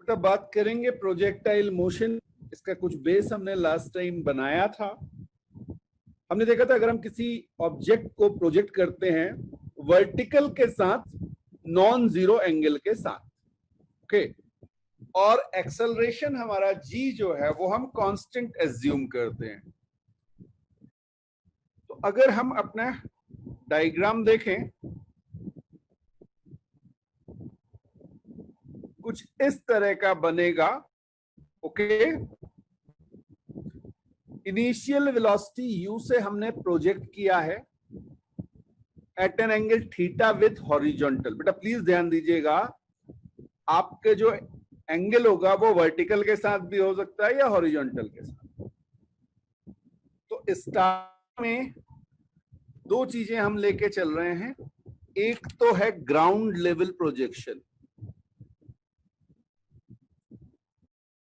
तब बात करेंगे प्रोजेक्टाइल मोशन। इसका कुछ बेस हमने लास्ट टाइम बनाया था। हमने देखा था अगर हम किसी ऑब्जेक्ट को प्रोजेक्ट करते हैं वर्टिकल के साथ नॉन जीरो एंगल के साथ, ओके, और एक्सेलरेशन हमारा जी जो है वो हम कांस्टेंट एज्यूम करते हैं। तो अगर हम अपना डायग्राम देखें कुछ इस तरह का बनेगा, ओके। इनिशियल वेलोसिटी u से हमने प्रोजेक्ट किया है at an angle theta with horizontal. बेटा प्लीज ध्यान दीजिएगा, आपके जो एंगल होगा वो वर्टिकल के साथ भी हो सकता है या हॉरिजॉन्टल के साथ। तो स्टार्ट में दो चीजें हम लेके चल रहे हैं। एक तो है ground level projection,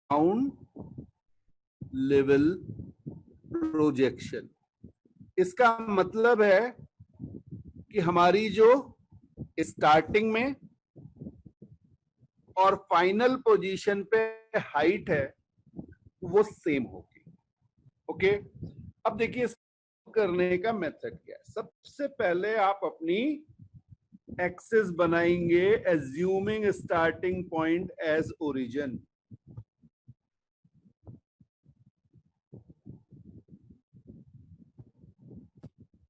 ground level projection. इसका मतलब है कि हमारी जो स्टार्टिंग में और फाइनल पोजीशन पे हाइट है वो सेम होगी, ओके। अब देखिए करने का मेथड क्या है। सबसे पहले आप अपनी एक्सिस बनाएंगे assuming starting point as origin.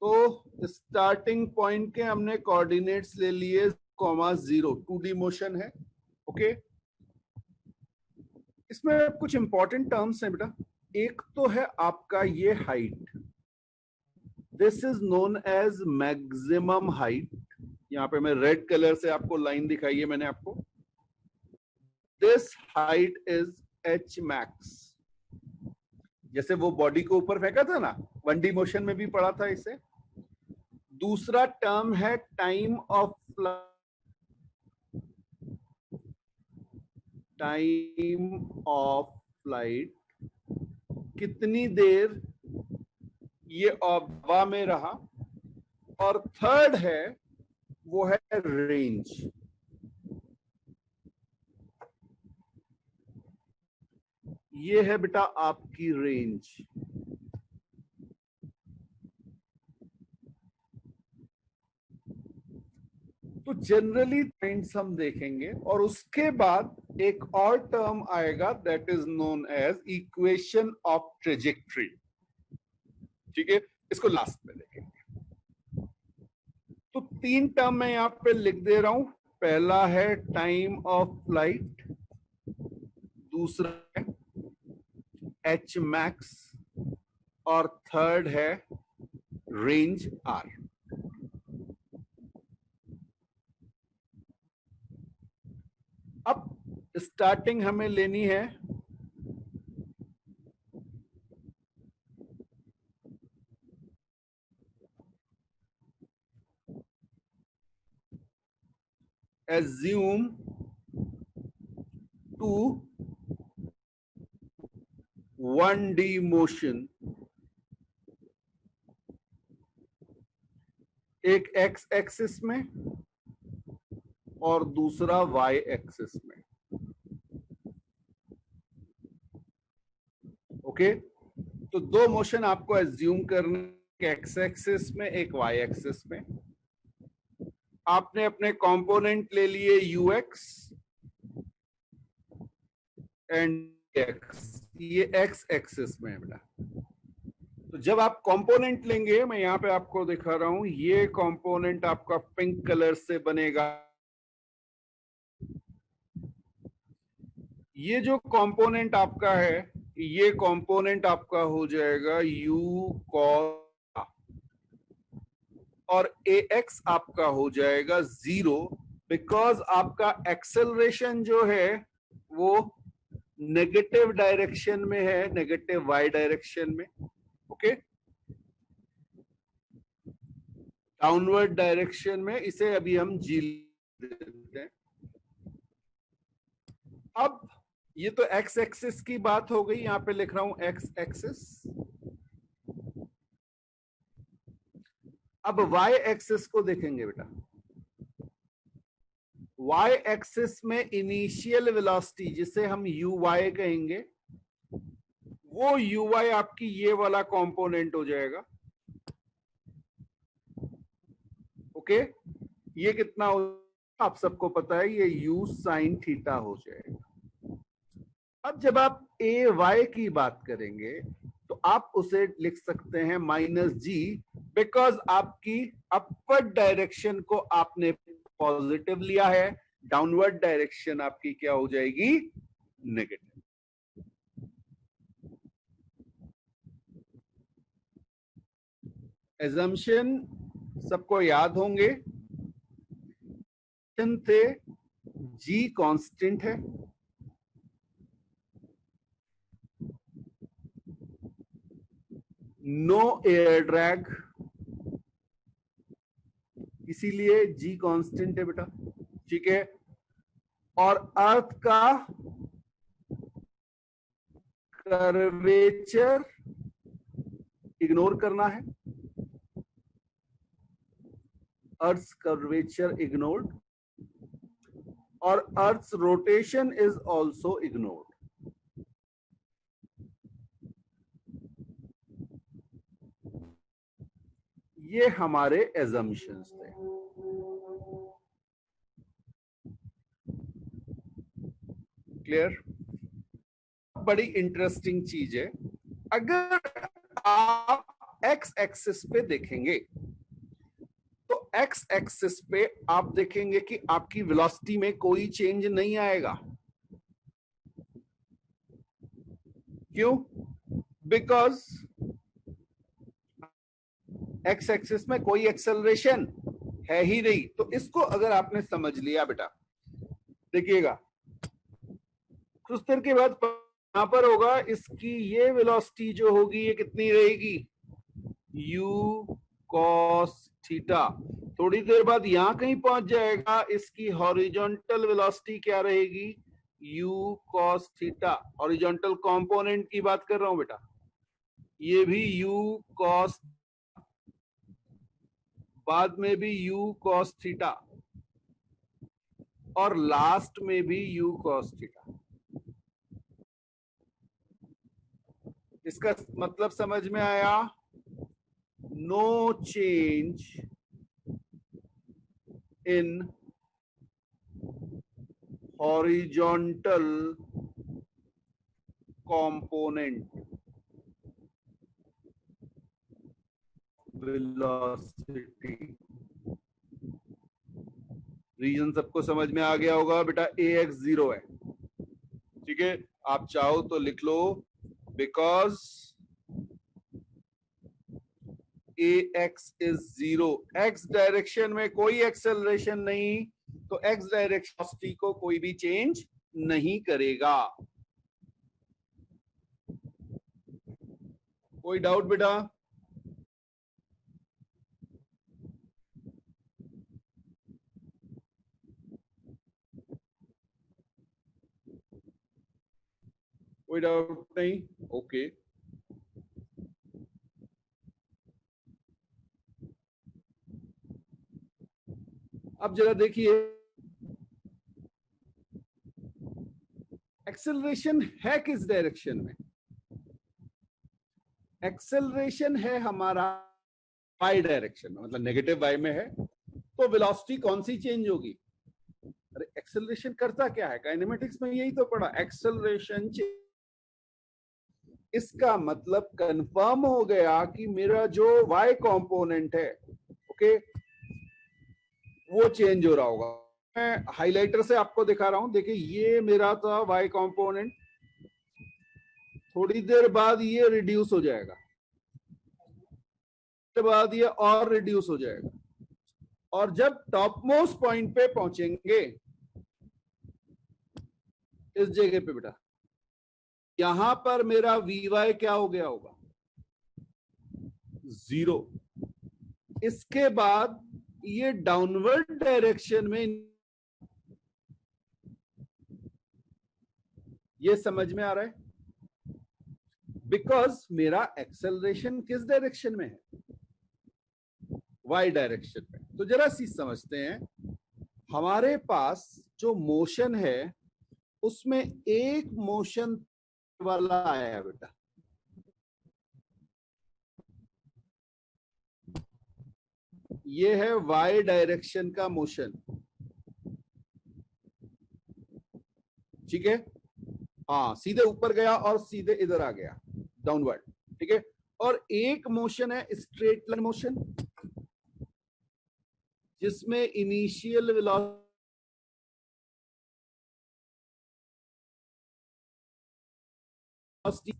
तो स्टार्टिंग पॉइंट के हमने कोऑर्डिनेट्स ले लिए, (0) 2D मोशन है, ओके। इसमें कुछ इंपॉर्टेंट टर्म्स हैं बेटा। एक तो है आपका ये height, this is known as maximum height. यहां पे मैं रेड कलर से आपको लाइन दिखाई है मैंने आपको। This height is h max. जैसे वो बॉडी को ऊपर फेंका था ना, 1D मोशन में भी पढ़ा था इसे। दूसरा टर्म है time of flight, time of flight, कितनी देर ये हवा में रहा। और थर्ड है वो है रेंज। ये है बेटा आपकी रेंज। तो जनरली पॉइंट्स हम देखेंगे और उसके बाद एक और टर्म आएगा that is known as equation of trajectory, ठीक है। इसको लास्ट में देखेंगे। तो तीन टर्म मैं यहां पे लिख दे रहा हूं। पहला है टाइम ऑफ फ्लाइट, दूसरा है h मैक्स और थर्ड है रेंज r। अब स्टार्टिंग हमें लेनी है assume to 1D मोशन, एक x एक्सिस में और दूसरा y एक्सिस में, ओके। तो दो मोशन आपको एज्यूम करने, एक x एक्सिस में एक y एक्सिस में। आपने अपने कंपोनेंट ले लिए ux एंड x, ये x एक्सिस में है बेटा। तो जब आप कंपोनेंट लेंगे, मैं यहां पे आपको दिखा रहा हूं, ये कंपोनेंट आपका पिंक कलर से बनेगा। ये जो कंपोनेंट आपका है, ये कंपोनेंट आपका हो जाएगा u cos, और ax आपका हो जाएगा 0, बिकॉज आपका एक्सेलरेशन जो है वो नेगेटिव डायरेक्शन में है, नेगेटिव y डायरेक्शन में, ओके, डाउनवर्ड डायरेक्शन में। इसे अभी हम g देते हैं। अब ये तो x एक्सिस की बात हो गई, यहां पे लिख रहा हूं x एक्सिस। अब y एक्सिस को देखेंगे बेटा। y एक्सिस में इनिशियल वेलोसिटी जिसे हम uy कहेंगे, वो uy आपकी ये वाला कंपोनेंट हो जाएगा। ओके, ये कितना हो, आप सबको पता है, ये u sin थीटा हो जाएगा। अब जब आप ए वाई की बात करेंगे तो आप उसे लिख सकते हैं -g, बिकॉज आपकी अपवर्ड डायरेक्शन को आपने पॉजिटिव लिया है, डाउनवर्ड डायरेक्शन आपकी क्या हो जाएगी, नेगेटिव। एजम्पशन सबको याद होंगे थे, g कांस्टेंट है, नो एयर ड्रैग, इसीलिए g कांस्टेंट है बेटा, ठीक है। और अर्थ का कर्वेचर इग्नोर करना है, अर्थ कर्वेचर इग्नोर्ड, और earth rotation is also ignored. ये हमारे एजम्पशंस थे। क्लियर? बड़ी इंटरेस्टिंग चीज है, अगर आप एक्स एक्सिस पे देखेंगे तो एक्स एक्सिस पे आप देखेंगे कि आपकी वेलोसिटी में कोई चेंज नहीं आएगा। क्यों? बिकॉज एक्स एक्सिस में कोई एक्सेलरेशन है ही नहीं। तो इसको अगर आपने समझ लिया बेटा, देखिएगा कुछ देर के बाद यहां पर होगा, इसकी ये वेलोसिटी जो होगी ये कितनी रहेगी, u cos थीटा। थोड़ी देर बाद यहां कहीं पहुंच जाएगा, इसकी हॉरिजॉन्टल वेलोसिटी क्या रहेगी, u cos theta. Horizontal component की बात कर रहा हूं बेटा, ये भी u cos, बाद में भी u cos थीटा, और लास्ट में भी u cos थीटा। इसका मतलब समझ में आया? No change in horizontal component velocity. Reason सबको समझ में आ गया होगा बेटा, ax 0 है, ठीक है। आप चाहो तो लिख लो, because ax is 0, x direction में कोई एक्सेलरेशन नहीं, तो x डायरेक्शन को कोई भी चेंज नहीं करेगा। कोई डाउट बेटा? कोई डाउट नहीं? ओके। अब जरा देखिए, एक्सेलरेशन है किस डायरेक्शन में? एक्सेलरेशन है हमारा y डायरेक्शन में, मतलब नेगेटिव y में है। तो वेलोसिटी कौन सी चेंज होगी? अरे एक्सेलरेशन करता क्या है, काइनेमेटिक्स में यही तो पढ़ा, एक्सेलरेशन। इसका मतलब कंफर्म हो गया कि मेरा जो y कंपोनेंट है, ओके, वो चेंज हो रहा होगा। मैं हाइलाइटर से आपको दिखा रहा हूं, देखिए ये मेरा था y कंपोनेंट, थोड़ी देर बाद ये रिड्यूस हो जाएगा, के बाद ये और रिड्यूस हो जाएगा, और जब टॉप मोस्ट पॉइंट पे पहुंचेंगे इस जगह पे बेटा, यहां पर मेरा Vy क्या हो गया होगा, 0। इसके बाद ये डाउनवर्ड डायरेक्शन में, ये समझ में आ रहा है? बिकॉज मेरा एक्सेलरेशन किस डायरेक्शन में है, y डायरेक्शन में। तो जरा सी समझते हैं, हमारे पास जो मोशन है उसमें एक मोशन वाला आया है बेटा, ये है वाई डायरेक्शन का मोशन, ठीक है। हाँ, सीधे ऊपर गया और सीधे इधर आ गया, डाउनवर्ड, ठीक है। और एक मोशन है स्ट्रेट लाइन मोशन, जिसमें initial velocity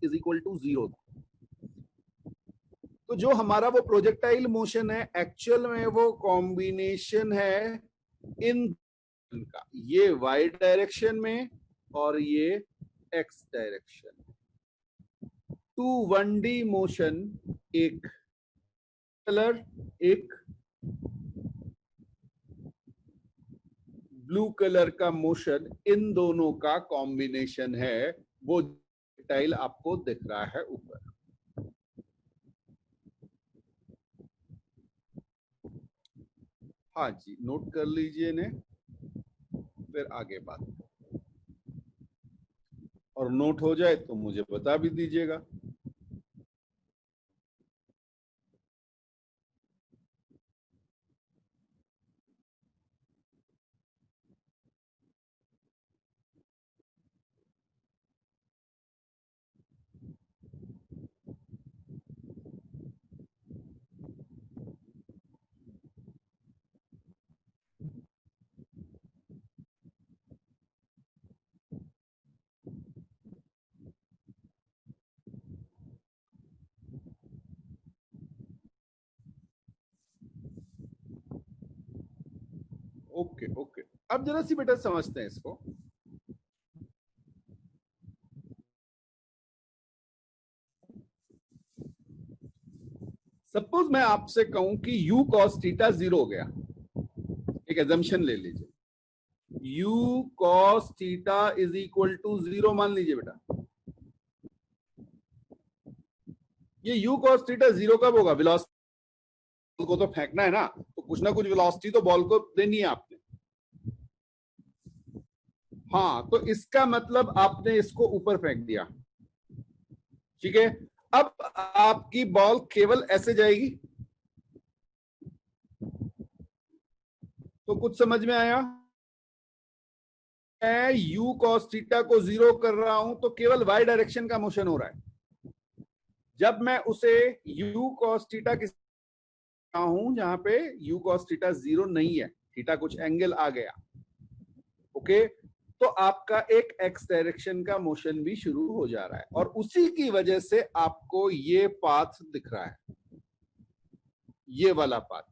is equal to 0। तो जो हमारा वो प्रोजेक्टाइल मोशन है एक्चुअल में वो कॉम्बिनेशन है इन का, ये वाई डायरेक्शन में और ये एक्स डायरेक्शन। 1D मोशन, एक कलर एक ब्लू कलर का मोशन, इन दोनों का कॉम्बिनेशन है, वो टाइल आपको दिख रहा है ऊपर। हाँ जी, नोट कर लीजिए इन्हें, फिर आगे बात, और नोट हो जाए तो मुझे बता भी दीजिएगा। ओके ओके, अब जरा सी बेटा समझते हैं इसको। सपोज मैं आपसे कहूं कि u cos थीटा 0 हो गया, एक एजम्पशन ले लीजिए, u cos theta is equal to 0 मान लीजिए बेटा। ये u cos थीटा 0 कब होगा? वेलोसिटी को तो फेंकना है ना, तो कुछ ना कुछ वेलोसिटी तो बॉल को देनी है आपने। हाँ, तो इसका मतलब आपने इसको ऊपर फेंक दिया, ठीक है। अब आपकी बॉल केवल ऐसे जाएगी, तो कुछ समझ में आया? मैं u cos थीटा को 0 कर रहा हूं तो केवल y डायरेक्शन का मोशन हो रहा है। जब मैं उसे u cos थीटा किस हूं जहां पे u cos थीटा 0 नहीं है, थीटा कुछ एंगल आ गया, ओके, तो आपका एक x डायरेक्शन का मोशन भी शुरू हो जा रहा है, और उसी की वजह से आपको ये पाथ दिख रहा है, ये वाला पाथ,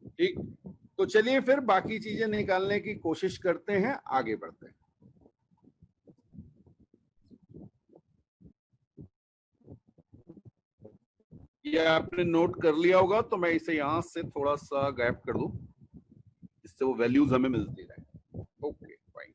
ठीक। तो चलिए फिर बाकी चीजें निकालने की कोशिश करते हैं, आगे बढ़ते हैं। ये आपने नोट कर लिया होगा, तो मैं इसे यहां से थोड़ा सा गैप कर दूं, जिससे वो वैल्यूज हमें मिलती रहे। Okay fine.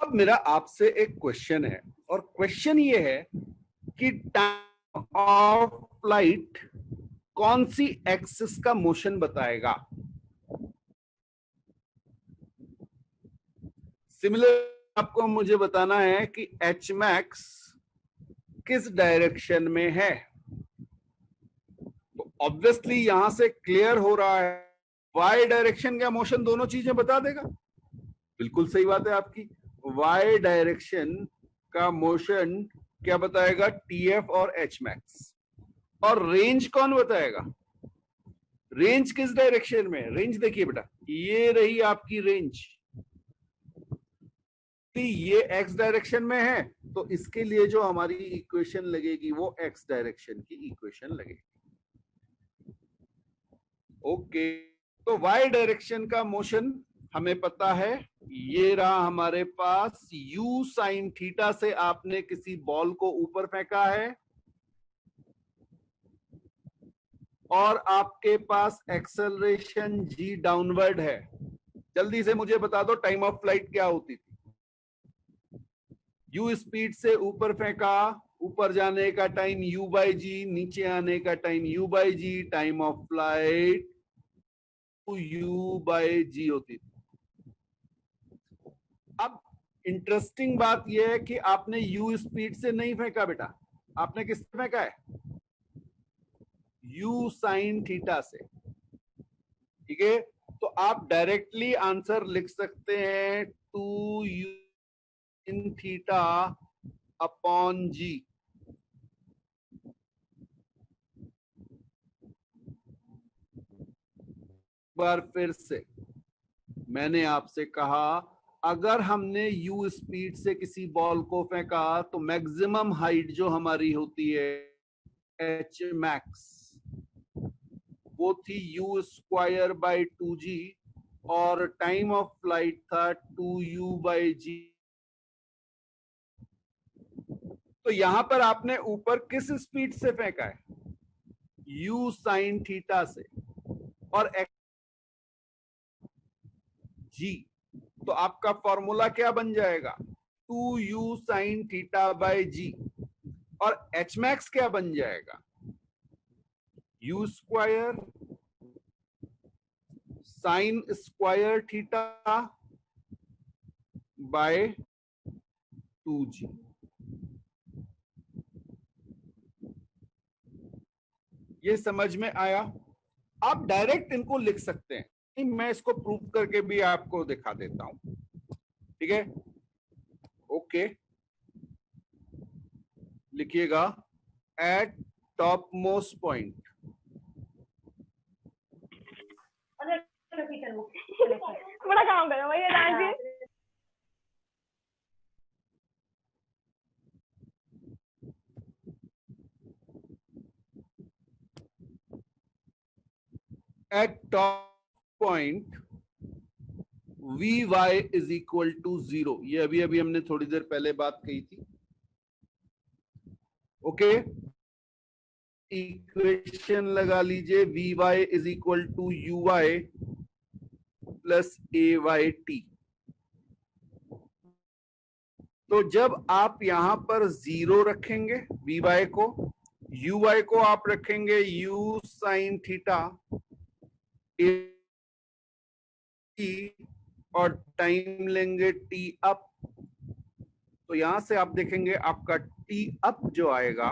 अब मेरा आपसे एक क्वेश्चन है, और क्वेश्चन ये है कि टाइम ऑफ फ्लाइट कौन सी एक्सिस का मोशन बताएगा? सिमिलर आपको मुझे बताना है कि एच मैक्स किस डायरेक्शन में है। तो ऑब्वियसली यहां से क्लियर हो रहा है वाई डायरेक्शन का मोशन दोनों चीजें बता देगा। बिल्कुल सही बात है आपकी, वाई डायरेक्शन का मोशन क्या बताएगा? टीएफ और एच मैक्स। और रेंज कौन बताएगा? रेंज किस डायरेक्शन में? रेंज देखिए बेटा, ये रही आपकी रेंज, ये एक्स डायरेक्शन में है, तो इसके लिए जो हमारी इक्वेशन लगेगी वो एक्स डायरेक्शन की इक्वेशन लगेगी, ओके। तो वाई डायरेक्शन का मोशन हमें पता है, ये रहा हमारे पास, u साइन थीटा से आपने किसी बॉल को ऊपर फेंका है, और आपके पास एक्सेलरेशन g डाउनवर्ड है, जल्दी से मुझे बता दो टाइम ऑफ फ्लाइट क्या होती थी? u स्पीड से ऊपर फेंका, ऊपर जाने का टाइम u बाई जी, नीचे आने का time u by g, time of flight u by g होती थी। अब इंटरेस्टिंग बात यह है कि आपने u स्पीड से नहीं फेंका बेटा, आपने किससे फेंका है? u साइन थीटा से। ठीक है, तो आप डायरेक्टली आंसर लिख सकते हैं 2u इन थीटा अपॉन जी। बार फिर से मैंने आपसे कहा, अगर हमने u स्पीड से किसी बॉल को फेंका तो मैक्सिमम हाइट जो हमारी होती है h मैक्स, वो थी u स्क्वायर बाई 2g और टाइम ऑफ फ्लाइट था 2u बाई जी। तो यहां पर आपने ऊपर किस स्पीड से फेंका है? u साइन थीटा से, और g, तो आपका फॉर्मूला क्या बन जाएगा? 2u साइन थीटा बाई जी। और एच मैक्स क्या बन जाएगा? u square sine square theta by 2g। ये समझ में आया? आप डायरेक्ट इनको लिख सकते हैं, मैं इसको प्रूव करके भी आपको दिखा देता हूं। ठीक है, ओके, लिखिएगा एट टॉप मोस्ट पॉइंट, बड़ा काम करो भैया। at top point vy is equal to 0। ये अभी अभी हमने थोड़ी देर पहले बात कही थी। ओके, इक्वेशन लगा लीजिए, vy is equal to uy plus ayt। तो जब आप यहां पर 0 रखेंगे vy को, uy को आप रखेंगे u साइन थीटा और टाइम लेंगे टी अप, तो यहां से आप देखेंगे आपका टी अप जो आएगा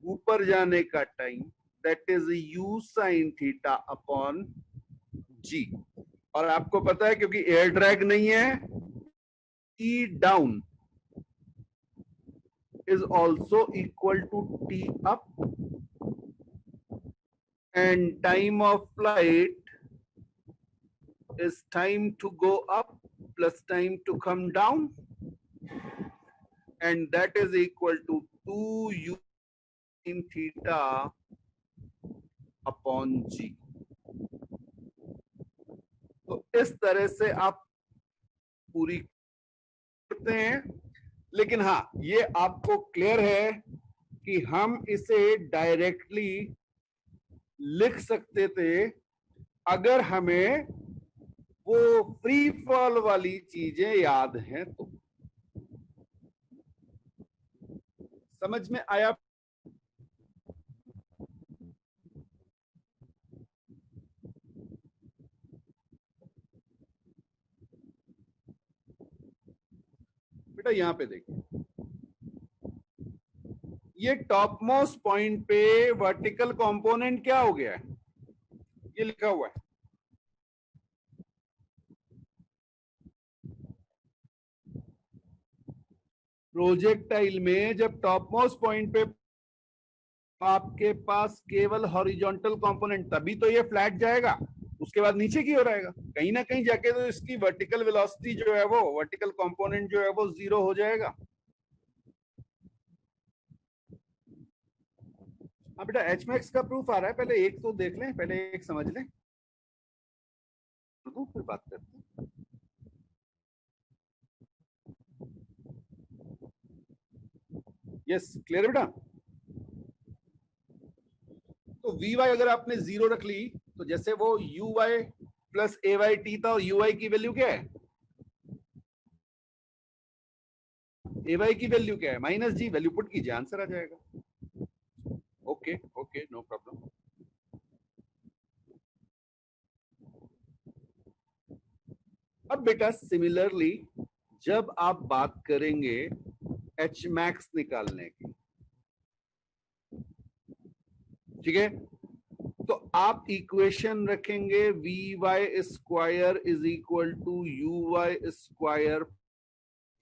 ऊपर जाने का time, that is u sine theta upon g. और आपको पता है क्योंकि एयर ड्रैग नहीं है, T down is also equal to t up and time of flight is time to go up plus time to come down and that is equal to 2u in theta upon g। तो इस तरह से आप पूरी करते हैं, लेकिन हाँ ये आपको क्लियर है कि हम इसे डायरेक्टली लिख सकते थे अगर हमें वो फ्री फॉल वाली चीजें याद हैं तो। समझ में आया? बेटा यहां पे देखिए, ये टॉप मोस्ट पॉइंट पे वर्टिकल कंपोनेंट क्या हो गया है? ये लिखा हुआ है, प्रोजेक्टाइल में जब टॉप मोस्ट पॉइंट पे आपके पास केवल हॉरिजॉन्टल कंपोनेंट, तभी तो ये फ्लैट जाएगा, उसके बाद नीचे की ओर आएगा, कहीं ना कहीं जाके तो इसकी वर्टिकल वेलोसिटी जो है वो, वर्टिकल कंपोनेंट जो है वो 0 हो जाएगा। हाँ बेटा, एच मैक्स का प्रूफ आ रहा है, पहले एक तो देख लें, पहले एक समझ लें तो फिर बात करते हैं। यस, क्लियर बेटा? तो वी वाई अगर आपने 0 रख ली तो जैसे वो U Y plus A Y T था और यू वाई की वैल्यू क्या है, ए वाई की वैल्यू क्या है माइनस जी, वैल्यू पुट कीजिए आंसर आ जाएगा। Okay okay no problem. अब बेटा सिमिलरली जब आप बात करेंगे एच मैक्स निकालने की, ठीक है, तो आप इक्वेशन रखेंगे V Y square is equal to U Y square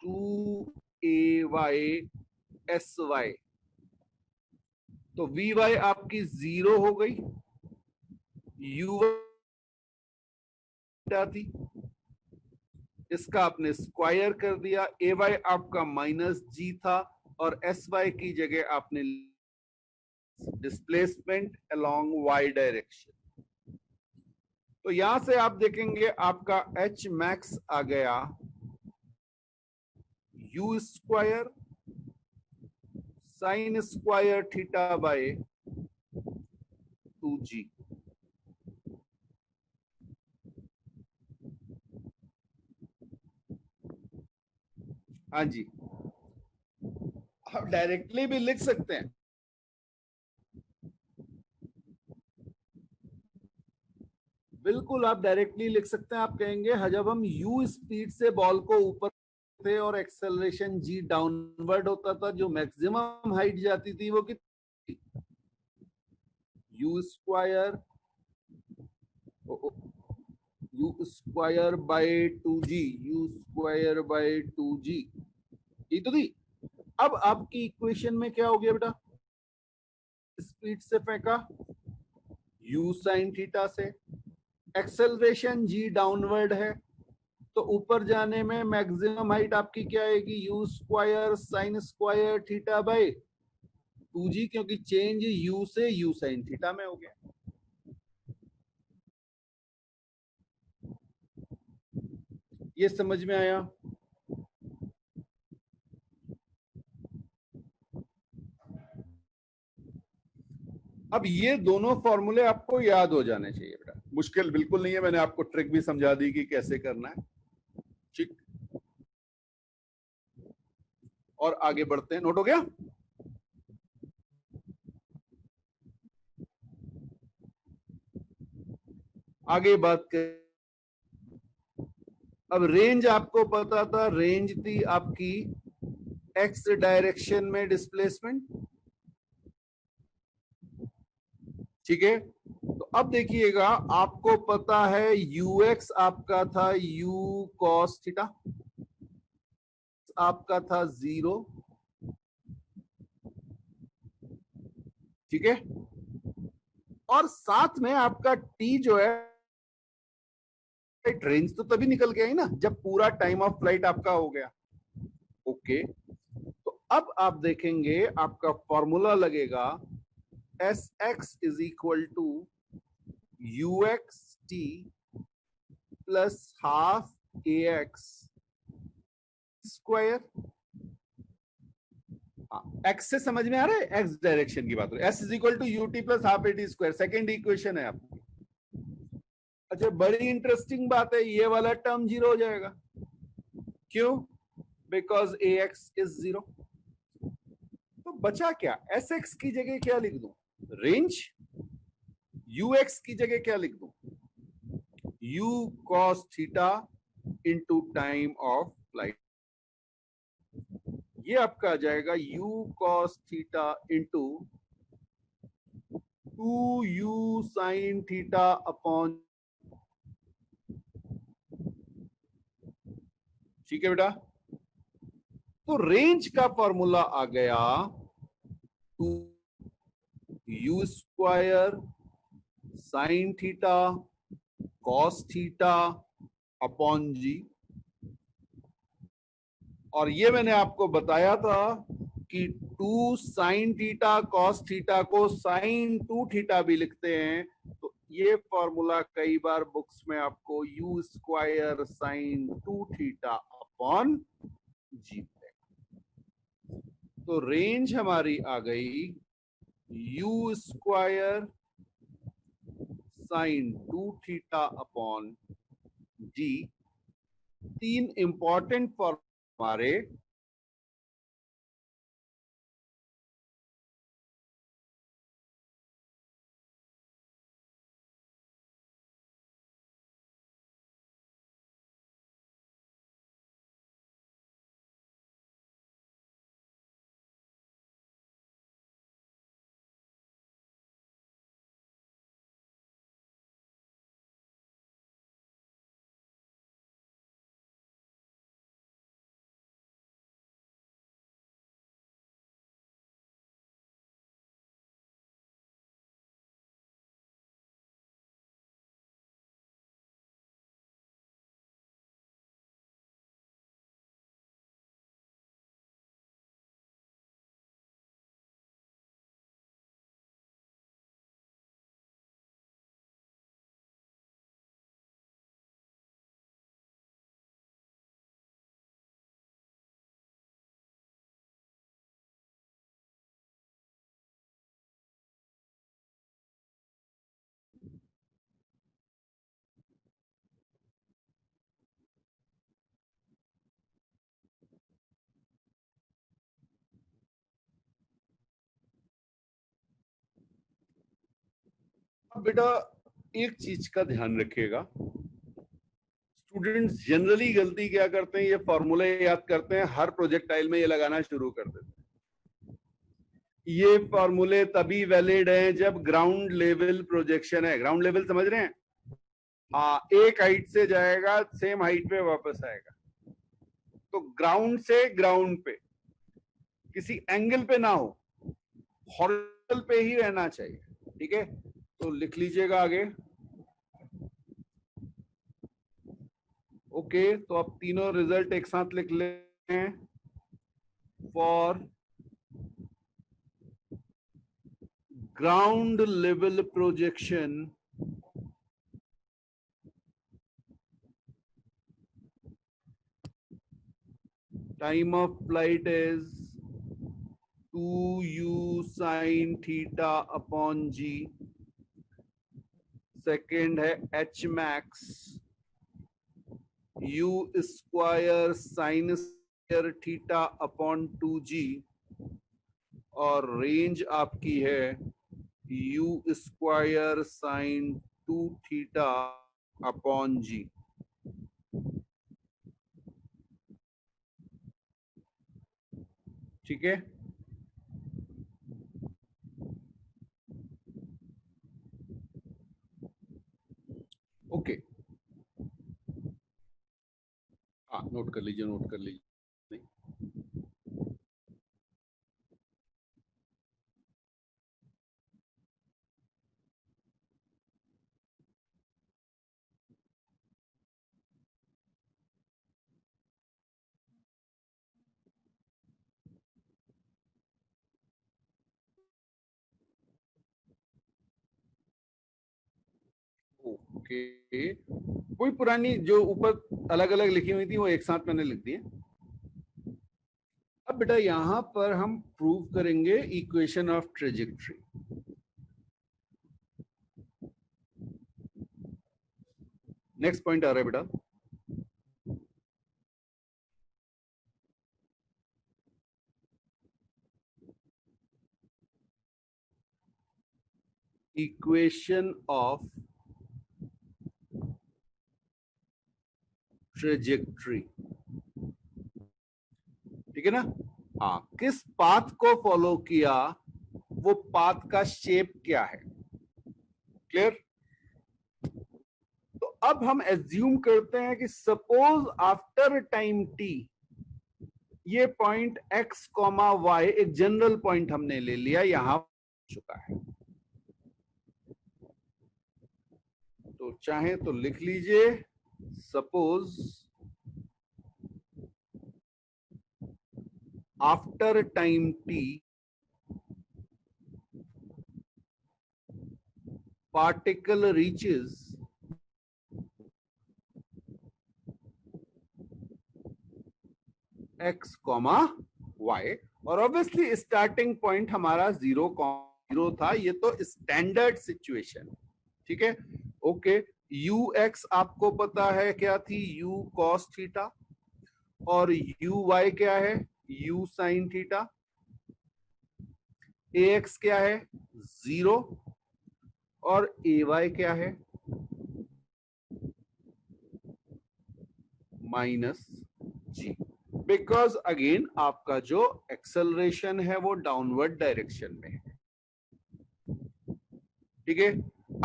two A Y S Y. तो वी वाई आपकी 0 हो गई, यू थी, इसका आपने स्क्वायर कर दिया, ए वाई आपका माइनस जी था और एस वाई की जगह आपने डिस्प्लेसमेंट अलोंग वाई डायरेक्शन। तो यहां से आप देखेंगे आपका एच मैक्स आ गया u square sine square theta by 2g। हाँ जी, आप डायरेक्टली भी लिख सकते हैं, बिल्कुल आप डायरेक्टली लिख सकते हैं। आप कहेंगे जब हम u स्पीड से बॉल को ऊपर थे और एक्सेलरेशन g डाउनवर्ड होता था, जो मैक्सिमम हाइट जाती थी वो कितनी, you square bye 2g, you square bye 2g, ये तो थी। अब आपकी इक्वेशन में क्या हो गया बेटा, स्पीड से फेंका u साइन थीटा से, एक्सेलरेशन g डाउनवर्ड है, तो ऊपर जाने में मैक्सिमम हाइट आपकी क्या आएगी, you square sine square theta by 2g, क्योंकि चेंज u से u साइन थीटा में हो गया। ये समझ में आया? अब ये दोनों फॉर्मूले आपको याद हो जाने चाहिए बेटा, मुश्किल बिल्कुल नहीं है, मैंने आपको ट्रिक भी समझा दी कि कैसे करना है, ठीक। और आगे बढ़ते हैं, नोट हो गया? आगे बात कर, अब रेंज आपको पता था, रेंज थी आपकी एक्स डायरेक्शन में डिस्प्लेसमेंट, ठीक है। तो अब देखिएगा आपको पता है यूएक्स आपका था यू कॉस थीटा, आपका था 0, ठीक है, और साथ में आपका टी जो है, रेंज तो तभी निकल गया ही ना जब पूरा टाइम ऑफ फ्लाइट आपका हो गया। ओके, तो अब आप देखेंगे आपका फॉर्मूला लगेगा S X is equal to U X T plus half A X square. X से समझ में आ रहा है, एक्स डायरेक्शन की बात हो, S is equal to U T plus half A T square, second equation है आपकी। अच्छा, बड़ी इंटरेस्टिंग बात है, ये वाला टर्म 0 हो जाएगा, क्यों, बिकॉज ए एक्स इज 0। तो बचा क्या, एस एक्स की जगह क्या लिख दूं, रेंज, यू एक्स की जगह क्या लिख दूं, you cos theta into time of flight. ये आपका आ जाएगा you cos theta into 2u sign theta upon, ठीक है बेटा। तो रेंज का फॉर्मूला आ गया 2u square sine theta cos theta upon g, और ये मैंने आपको बताया था कि 2 साइन थीटा कॉस थीटा को साइन 2 थीटा भी लिखते हैं, तो ये फॉर्मूला कई बार बुक्स में आपको u square sine 2 theta upon g. तो रेंज हमारी आ गई u square sine 2 theta upon g. 3 important form हमारे बेटा एक चीज का ध्यान रखिएगा, स्टूडेंट्स जनरली गलती क्या करते हैं, ये फॉर्मूले याद करते हैं, हर प्रोजेक्टाइल में ये लगाना शुरू कर देते हैं। ये फॉर्मूले तभी वैलिड हैं जब ग्राउंड लेवल प्रोजेक्शन है। ग्राउंड लेवल समझ रहे हैं? हाँ, एक हाइट से जाएगा सेम हाइट पे वापस आएगा, तो ग्राउंड से ग्राउंड पे किसी एंगल पे ना हो, हॉरिजॉन्टल पे ही रहना चाहिए। ठीक है, तो लिख लीजिएगा आगे। ओके, तो अब तीनों रिजल्ट एक साथ लिख लेते हैं। For ground level projection, time of flight is 2u sin theta upon g. Second है h max u square sine square theta upon 2g, और रेंज आपकी है u square sine 2 theta upon g. ठीक है, ओके। हाँ, note कर लीजिए, note कर लीजिए। ओके, कोई पुरानी जो ऊपर अलग अलग लिखी हुई थी वो एक साथ मैंने लिख दी है। अब बेटा यहां पर हम प्रूव करेंगे equation of trajectory. Next point आ रहा है बेटा, इक्वेशन ऑफ ट्रेजेक्ट्री। ठीक है ना? हाँ, किस पाथ को फॉलो किया, वो पाथ का शेप क्या है। क्लियर? तो अब हम एज्यूम करते हैं कि सपोज आफ्टर टाइम t ये पॉइंट x कॉमा y एक जनरल पॉइंट हमने ले लिया, यहां चुका है। तो चाहे तो लिख लीजिए, suppose after time t particle reaches x comma y, और ऑब्वियसली स्टार्टिंग पॉइंट हमारा 0 था, ये तो स्टैंडर्ड सिचुएशन। ठीक है, ओके, यू एक्स आपको पता है क्या थी, यू कॉस थीटा, और यू वाई क्या है, you sine theta. A x क्या है, 0, और ए वाई क्या है, -g। बिकॉज अगेन आपका जो एक्सेलरेशन है वो डाउनवर्ड डायरेक्शन में है। ठीक है,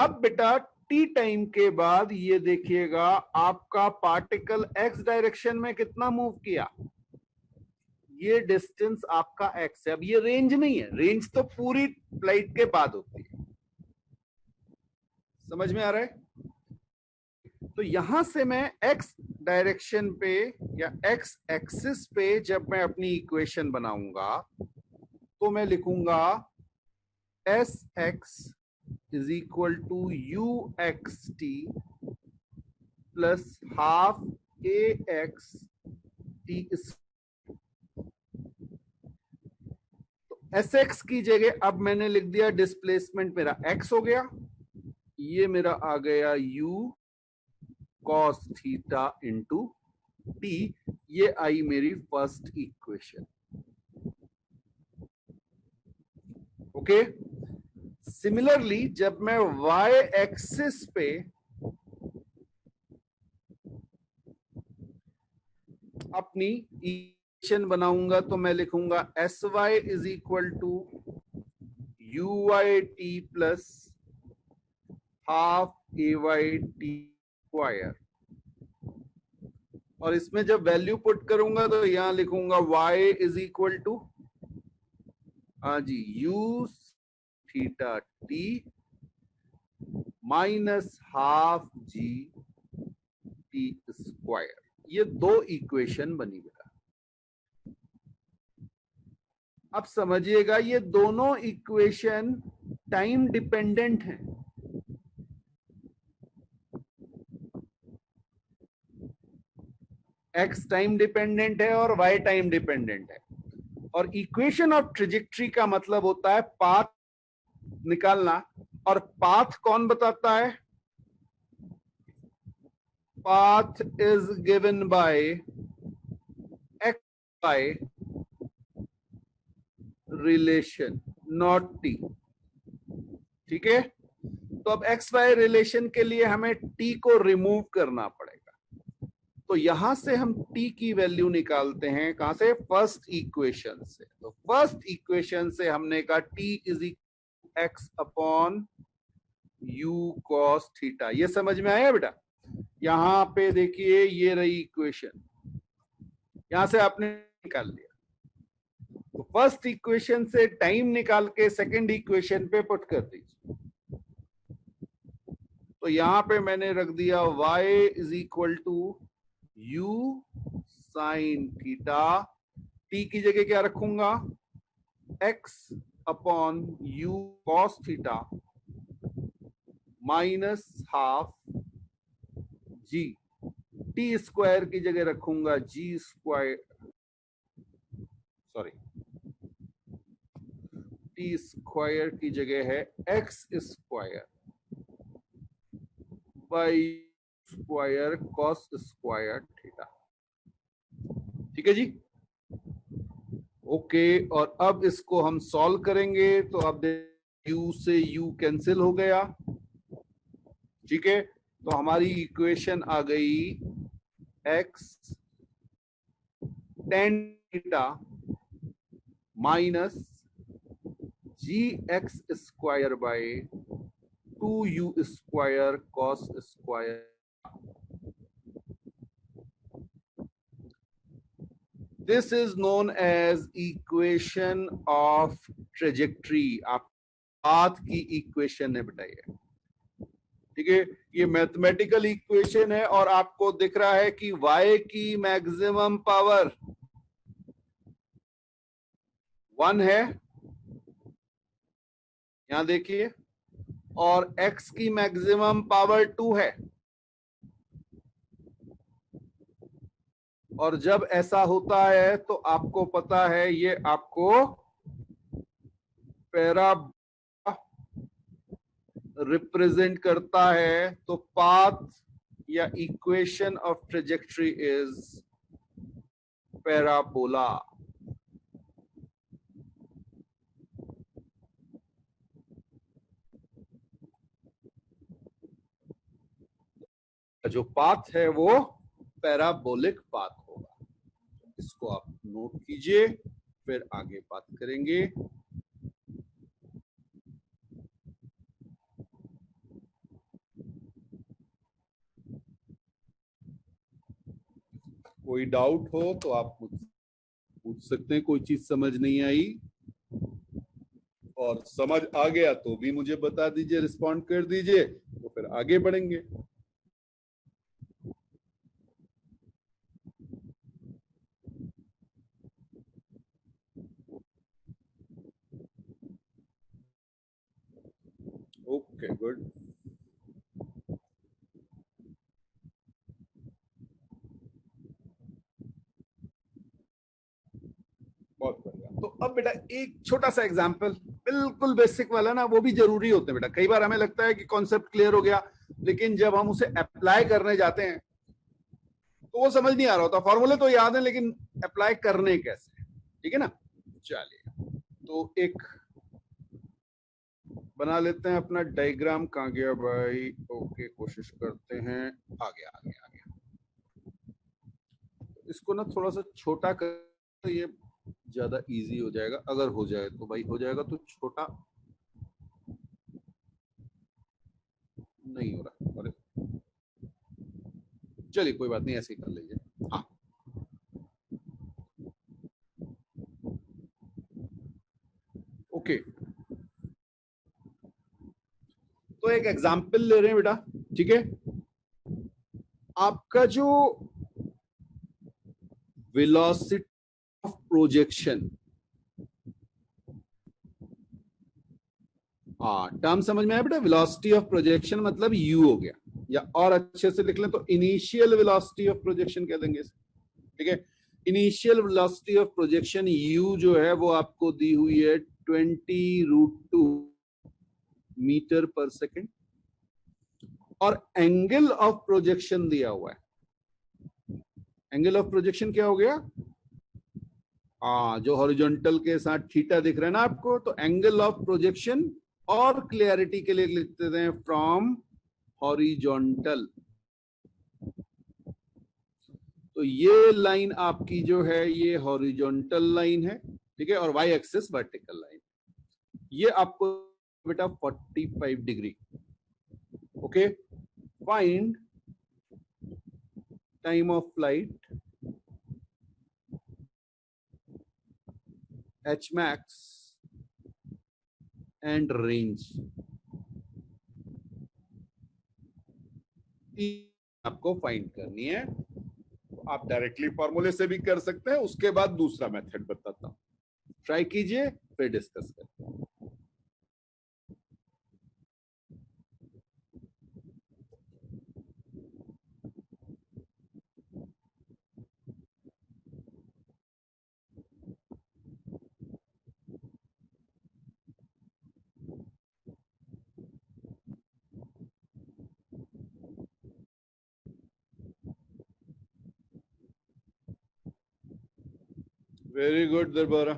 अब बेटा टी टाइम के बाद ये देखिएगा आपका पार्टिकल एक्स डायरेक्शन में कितना मूव किया, ये डिस्टेंस आपका एक्स है। अब ये रेंज नहीं है, रेंज तो पूरी फ्लाइट के बाद होती है। समझ में आ रहा है? तो यहां से मैं एक्स डायरेक्शन पे या एक्स एक्सिस पे जब मैं अपनी इक्वेशन बनाऊंगा तो मैं लिखूंगा S X is equal to U X T plus half A X T. S X की जगह अब मैंने लिख दिया डिस्प्लेसमेंट मेरा एक्स हो गया, ये मेरा आ गया you cos theta into T, ये आई मेरी फर्स्ट इक्वेशन। ओके, सिमिलरली जब मैं y एक्सिस पे अपनी इक्वेशन बनाऊंगा तो मैं लिखूंगा S Y is equal to U Y T plus half A Y T square, और इसमें जब वैल्यू पुट करूंगा तो यहां लिखूंगा y इज इक्वल टू, हाँ जी, u theta t minus half G T square. ये दो इक्वेशन बनी बेटा। अब समझिएगा ये दोनों इक्वेशन टाइम डिपेंडेंट हैं। एक्स टाइम डिपेंडेंट है और वाई टाइम डिपेंडेंट है। और इक्वेशन ऑफ ट्रेजेक्ट्री का मतलब होता है पाथ निकालना, और पाथ कौन बताता है, path is given by X by relation not T. ठीक है, तो अब एक्स वाई रिलेशन के लिए हमें टी को रिमूव करना पड़ेगा। तो यहां से हम t की वैल्यू निकालते हैं, कहां से, फर्स्ट इक्वेशन से। तो फर्स्ट इक्वेशन से हमने कहा t is x upon U cos theta. ये समझ में आया बेटा? यहां पे देखिए ये रही इक्वेशन, यहां से आपने निकाल लिया। तो फर्स्ट इक्वेशन से टाइम निकाल के सेकंड इक्वेशन पे पुट कर दीजिए। तो यहां पे मैंने रख दिया y is equal to U sine theta, T की जगह क्या रखूंगा, x upon U cos theta minus half जी, टी स्क्वायर की जगह रखूंगा G square, sorry, T square की जगह है X square by square cos square theta. ठीक है जी, ओके। और अब इसको हम सॉल्व करेंगे तो अब u से u कैंसिल हो गया। ठीक है, तो हमारी इक्वेशन आ गई x tan theta minus G X square by 2u square cos square. This is known as equation of trajectory. आप पाथ की इक्वेशन है बेटा ये। ठीक है, ये मैथमेटिकल इक्वेशन है और आपको दिख रहा है कि y की मैक्सिमम पावर 1 है, यहां देखिए, और x की मैक्सिमम पावर 2 है। और जब ऐसा होता है तो आपको पता है ये आपको पैरा रिप्रेजेंट करता है, तो पाथ या equation of trajectory is parabola. जो पाथ है वो पैराबोलिक पाथ होगा। इसको आप नोट कीजिए, फिर आगे बात करेंगे। कोई डाउट हो तो आप पूछ सकते हैं। कोई चीज समझ नहीं आई और समझ आ गया तो भी मुझे बता दीजिए, रिस्पॉन्ड कर दीजिए, तो फिर आगे बढ़ेंगे। Okay, good. बहुत बढ़िया। तो अब बेटा एक छोटा सा एग्जांपल, बिल्कुल बेसिक वाला ना, वो भी जरूरी होते हैं बेटा। कई बार हमें लगता है कि कॉन्सेप्ट क्लियर हो गया, लेकिन जब हम उसे अप्लाई करने जाते हैं तो वो समझ नहीं आ रहा होता। फॉर्मूले तो याद है, लेकिन अप्लाई करने कैसे, ठीक है ना। चलिए, तो एक बना लेते हैं अपना डायग्राम। कहाँ गया भाई? ओके, कोशिश करते हैं। आ गया आ गया आ गया। इसको ना थोड़ा सा छोटा कर, ये ज्यादा इजी हो जाएगा। अगर हो जाए तो भाई हो जाएगा, तो छोटा नहीं हो रहा। अरे चलिए, कोई बात नहीं, ऐसे ही कर लीजिए। हाँ, ओके। तो एक एग्जाम्पल ले रहे हैं बेटा, ठीक है। आपका जो वेलोसिटी ऑफ प्रोजेक्शन, हाँ, टर्म समझ में आया बेटा। वेलोसिटी ऑफ प्रोजेक्शन मतलब यू हो गया, या और अच्छे से लिख लें तो इनिशियल वेलोसिटी ऑफ प्रोजेक्शन कह देंगे, ठीक है। Initial velocity of projection you जो है वो आपको दी हुई है 20√2 मीटर पर सेकेंड, और एंगल ऑफ प्रोजेक्शन दिया हुआ है। एंगल ऑफ प्रोजेक्शन क्या हो गया? जो हॉरिजॉन्टल के साथ थीटा दिख रहा है ना आपको, तो एंगल ऑफ प्रोजेक्शन, और क्लियरिटी के लिए लिखते हैं फ्रॉम हॉरिजॉन्टल। तो ये लाइन आपकी जो है ये हॉरिजॉन्टल लाइन है, ठीक है, और वाई एक्सिस वर्टिकल लाइन। ये आपको बेटा 45 degree. Okay, find time of flight, H max and range. आपको फाइंड करनी है। तो आप डायरेक्टली फॉर्मूले से भी कर सकते हैं, उसके बाद दूसरा मेथड बताता हूं, ट्राई कीजिए, फिर डिस्कस करते हैं। Very good Darbara,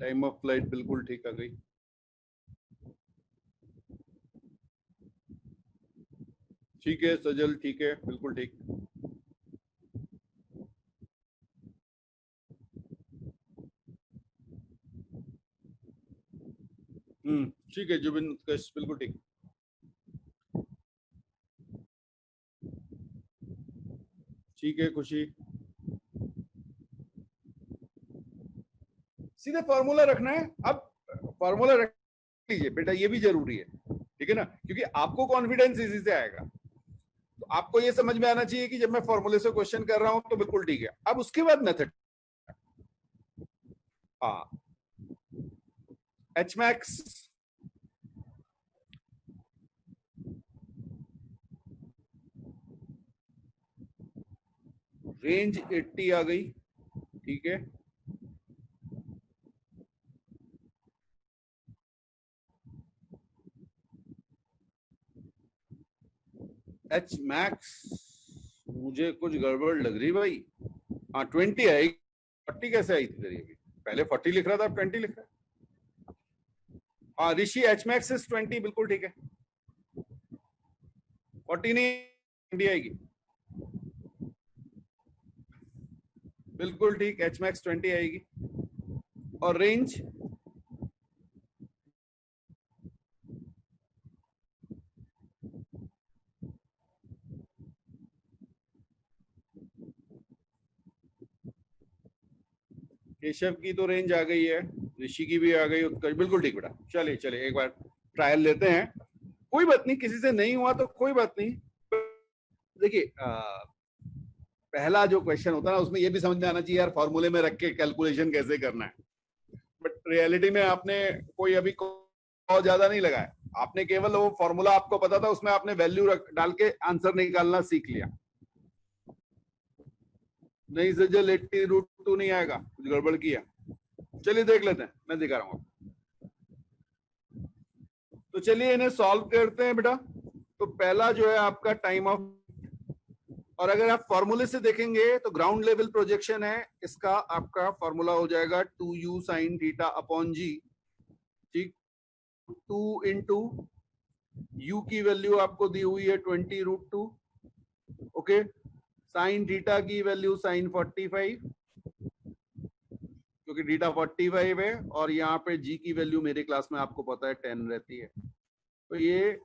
time of flight बिल्कुल ठीक आ गई। ठीक है सजल, ठीक है, बिल्कुल ठीक। ठीक है जुबिन उत्कर्ष, बिल्कुल ठीक। ठीक है खुशी, सीधे फॉर्मूला रखना है। अब फॉर्मूला रख लीजिए बेटा, ये भी जरूरी है, ठीक है ना, क्योंकि आपको कॉन्फिडेंस इसी से आएगा। तो आपको ये समझ में आना चाहिए कि जब मैं फॉर्मूले से क्वेश्चन कर रहा हूं तो बिल्कुल ठीक है। अब उसके बाद मेथड, हाँ, एच मैक्स रेंज 80 आ गई, ठीक है। एच मैक्स मुझे कुछ गड़बड़ लग रही भाई। हाँ 20 आएगी, 40 कैसे आई थी तेरी? अभी पहले 40 लिख रहा था, अब 20 लिख रहा है। हाँ ऋषि, एच मैक्स इज 20, बिल्कुल ठीक है। 40 नहीं, 20 आएगी, बिल्कुल ठीक, एच मैक्स 20 आएगी। और रेंज केशव की तो रेंज आ गई है, ऋषि की भी आ गई, उत्कर्ष बिल्कुल ठीक बेटा। चलिए चलिए एक बार ट्रायल लेते हैं, कोई बात नहीं, किसी से नहीं हुआ तो कोई बात नहीं। देखिए पहला जो क्वेश्चन होता है ना, उसमें ये भी समझ में आना चाहिए यार फॉर्मूले में रख के कैलकुलेशन कैसे करना है, बट रियलिटी में आपने कोई अभी बहुत ज्यादा नहीं लगाया, आपने केवल वो फॉर्मूला आपको पता था, उसमें आपने वैल्यू डाल के आंसर निकालना सीख लिया। नहीं सजल 80√2 नहीं आएगा, कुछ गड़बड़ किया। चलिए देख लेते हैं, मैं दिखा रहा हूँ। तो चलिए इन्हें सॉल्व करते हैं बेटा। तो पहला जो है आपका टाइम ऑफ, और अगर आप फॉर्मूले से देखेंगे तो ग्राउंड लेवल प्रोजेक्शन है, इसका आपका फॉर्मूला हो जाएगा 2u sin theta upon g, ठीक। 2 इंटू u की वैल्यू आपको दी हुई है 20√2, ओके। साइन थीटा की वैल्यू साइन 45, क्योंकि थीटा 45 है, और यहाँ पे g की वैल्यू मेरे क्लास में आपको पता है 10 रहती है। तो ये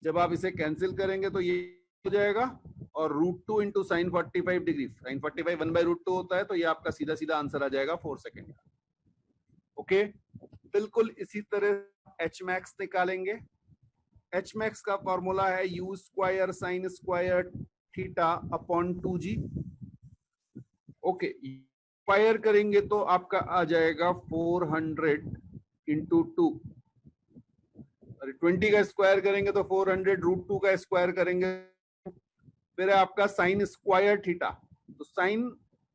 जब आप इसे कैंसिल करेंगे तो ये हो जाएगा, और √2 इंटू साइन 45 डिग्री, साइन 45 1/√2 होता है, तो ये आपका सीधा सीधा आंसर आ जाएगा 4 सेकेंड का, ओके। बिल्कुल इसी तरह एच मैक्स निकालेंगे। एच मैक्स का फॉर्मूला है u square sine square theta upon 2g, okay. Square करेंगे तो आपका आ जाएगा 400 इंटू 2, 20 का स्क्वायर करेंगे तो 400, √2 का स्क्वायर करेंगे फिर है आपका साइन स्क्वायर थीटा, तो साइन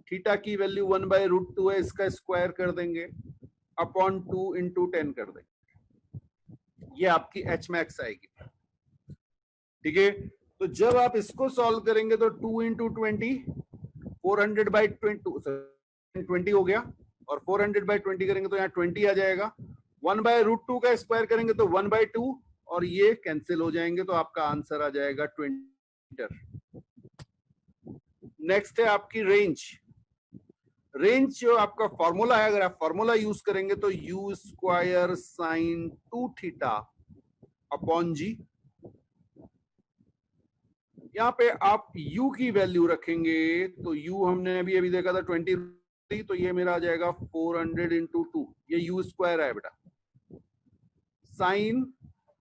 थीटा की वैल्यू 1/√2 है, इसका स्क्वायर कर देंगे अपॉन 2 इंटू 10 कर देंगे, ये आपकी एच मैक्स आएगी, ठीक है। तो जब आप इसको सॉल्व करेंगे तो 2 इंटू 20, 400/20 हो गया, और 400/20 करेंगे तो यहाँ 20 आ जाएगा, 1/√2 का स्क्वायर करेंगे तो 1/2, और ये कैंसिल हो जाएंगे, तो आपका आंसर आ जाएगा 20 मीटर। नेक्स्ट है आपकी रेंज। रेंज जो आपका फॉर्मूला है, अगर आप फॉर्मूला यूज करेंगे तो u square sine 2 theta upon g, यहाँ पे आप u की वैल्यू रखेंगे तो u हमने अभी अभी देखा था 20, तो ये मेरा आ जाएगा 400 इंटू 2, ये u स्क्वायर है बेटा, साइन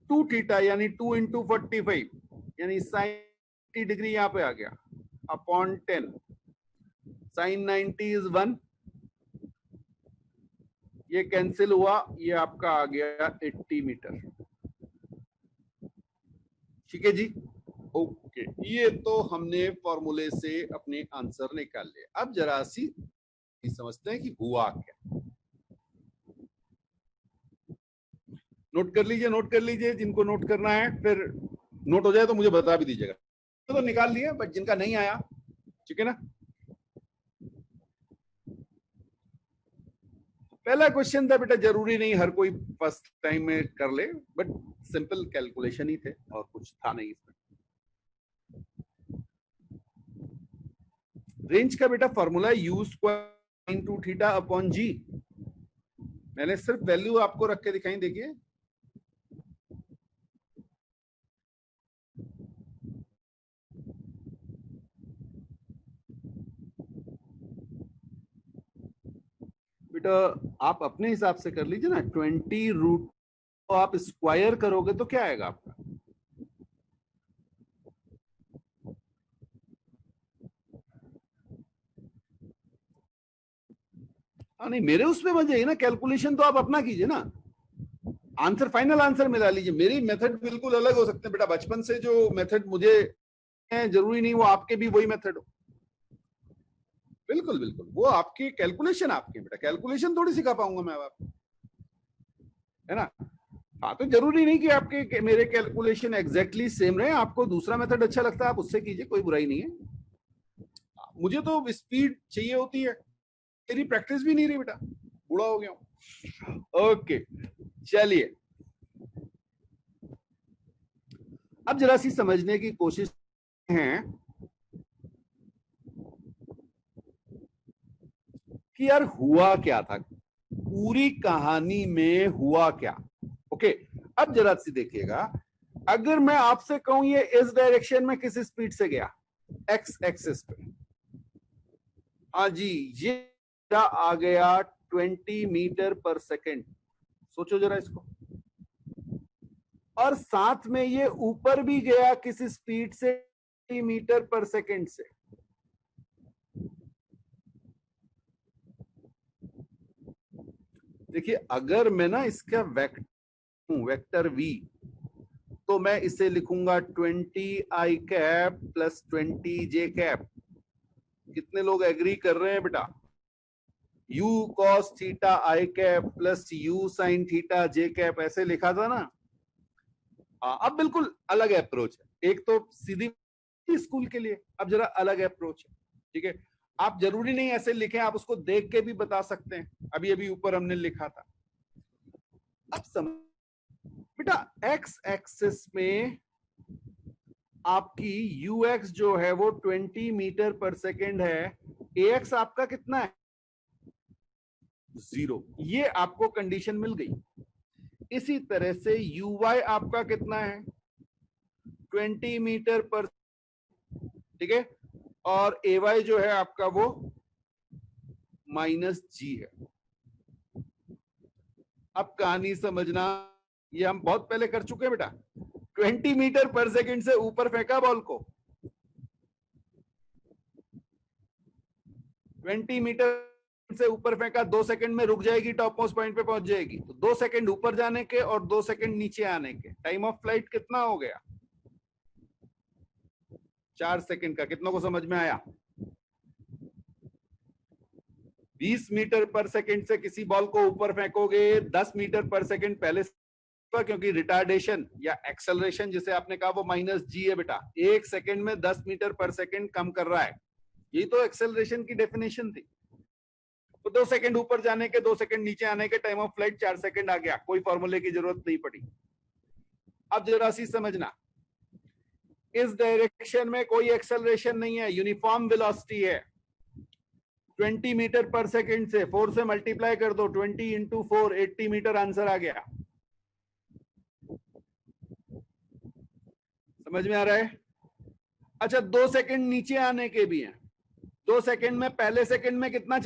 2 थीटा यानी 2 इंटू 45 यानी साइन 90 डिग्री यहाँ पे आ गया अपॉन 10, साइन 90 इज 1, ये कैंसिल हुआ, ये आपका आ गया 80 मीटर, ठीक है जी, ओके। ये तो हमने फॉर्मूले से अपने आंसर निकाल लिए। अब जरा सी समझते हैं कि हुआ क्या। नोट कर लीजिए, नोट कर लीजिए, जिनको नोट करना है, फिर नोट हो जाए तो मुझे बता भी दीजिएगा। तो निकाल लिया, बट जिनका नहीं आया, ठीक है ना। पहला क्वेश्चन था बेटा, जरूरी नहीं हर कोई फर्स्ट टाइम में कर ले, बट सिंपल कैलकुलेशन ही थे और कुछ था नहीं इसमें। रेंज का बेटा formula u square into theta upon g, मैंने सिर्फ वैल्यू आपको रख के दिखाई, देखिए बेटा, आप अपने हिसाब से कर लीजिए ना, 20 तो आप स्क्वायर करोगे तो क्या आएगा आपका, नहीं मेरे उसमें मत जाइए ना, कैलकुलेशन तो आप अपना कीजिए ना, आंसर फाइनल आंसर मिला लीजिए। मेरी मेथड बिल्कुल अलग हो सकते हैं बेटा, बचपन से जो मेथड मुझे है जरूरी नहीं वो आपके भी वही मेथड हो, बिल्कुल बिल्कुल, वो आपकी कैलकुलेशन आपकी बेटा, कैलकुलेशन थोड़ी सिखा पाऊंगा मैं आपको, है ना। हाँ, तो जरूरी नहीं कि आपके मेरे कैलकुलेशन एग्जैक्टली सेम रहे, आपको दूसरा मेथड अच्छा लगता है आप उससे कीजिए, कोई बुराई नहीं है। मुझे तो स्पीड चाहिए होती है, मेरी प्रैक्टिस भी नहीं रही बेटा, बूढ़ा हो गया हूं। ओके, चलिए अब जरा सी समझने की कोशिश है कि यार हुआ क्या था, पूरी कहानी में हुआ क्या। ओके, अब जरा सी देखिएगा, अगर मैं आपसे कहूं ये इस डायरेक्शन में किस स्पीड से गया, एक्स एक्सिस पे, हाँ जी, ये आ गया 20 मीटर पर सेकेंड। सोचो जरा इसको, और साथ में ये ऊपर भी गया किस स्पीड से, मीटर पर सेकेंड से। देखिए अगर मैं ना इसका वेक्टर वी, तो मैं इसे लिखूंगा 20 I cap plus 20 J cap. कितने लोग एग्री कर रहे हैं बेटा, u cos theta I cap plus u sine theta J cap, ऐसे लिखा था ना। हाँ, अब बिल्कुल अलग अप्रोच है, एक तो सीधी स्कूल के लिए, अब जरा अलग अप्रोच है। ठीक है, आप जरूरी नहीं ऐसे लिखें, आप उसको देख के भी बता सकते हैं, अभी अभी ऊपर हमने लिखा था। अब समझ बेटा, एक्स एक्सिस में आपकी ux जो है वो 20 मीटर पर सेकेंड है, ax आपका कितना है, 0, ये आपको कंडीशन मिल गई। इसी तरह से uy आपका कितना है, 20 मीटर पर, ठीक है, और ay जो है आपका वो -g है। अब कहानी समझना, ये हम बहुत पहले कर चुके हैं बेटा, 20 मीटर पर सेकेंड से ऊपर फेंका बॉल को, 20 मीटर से ऊपर फेंका, 2 सेकंड में रुक जाएगी, टॉप मोस्ट पॉइंट पे पहुंच जाएगी। तो 2 सेकंड ऊपर जाने के और 2 सेकंड नीचे आने के, टाइम ऑफ फ्लाइट कितना हो गया, 4 सेकंड का। कितनों को समझ में आया? 20 मीटर पर सेकंड से किसी बॉल को ऊपर फेंकोगे, 10 मीटर पर सेकंड पहले, क्योंकि रिटार्डेशन या एक्सेलरेशन जिसे आपने कहा वो -g है बेटा, 1 सेकंड में 10 मीटर पर सेकंड कम कर रहा है, यही तो एक्सेलरेशन की डेफिनेशन थी। तो 2 सेकंड ऊपर जाने के, 2 सेकंड नीचे आने के, टाइम ऑफ फ्लाइट 4 सेकंड आ गया, कोई फॉर्मूले की जरूरत नहीं पड़ी। अब जरा सी समझना, इस डायरेक्शन में कोई एक्सेलरेशन नहीं है, यूनिफॉर्म वेलोसिटी है। 20 मीटर पर सेकंड से 4 से मल्टीप्लाई कर दो, 20 इंटू 4, 80 मीटर आंसर आ गया। समझ में आ रहा है? अच्छा, 2 सेकंड नीचे आने के भी हैं, 2 सेकंड में पहले सेकंड में कितना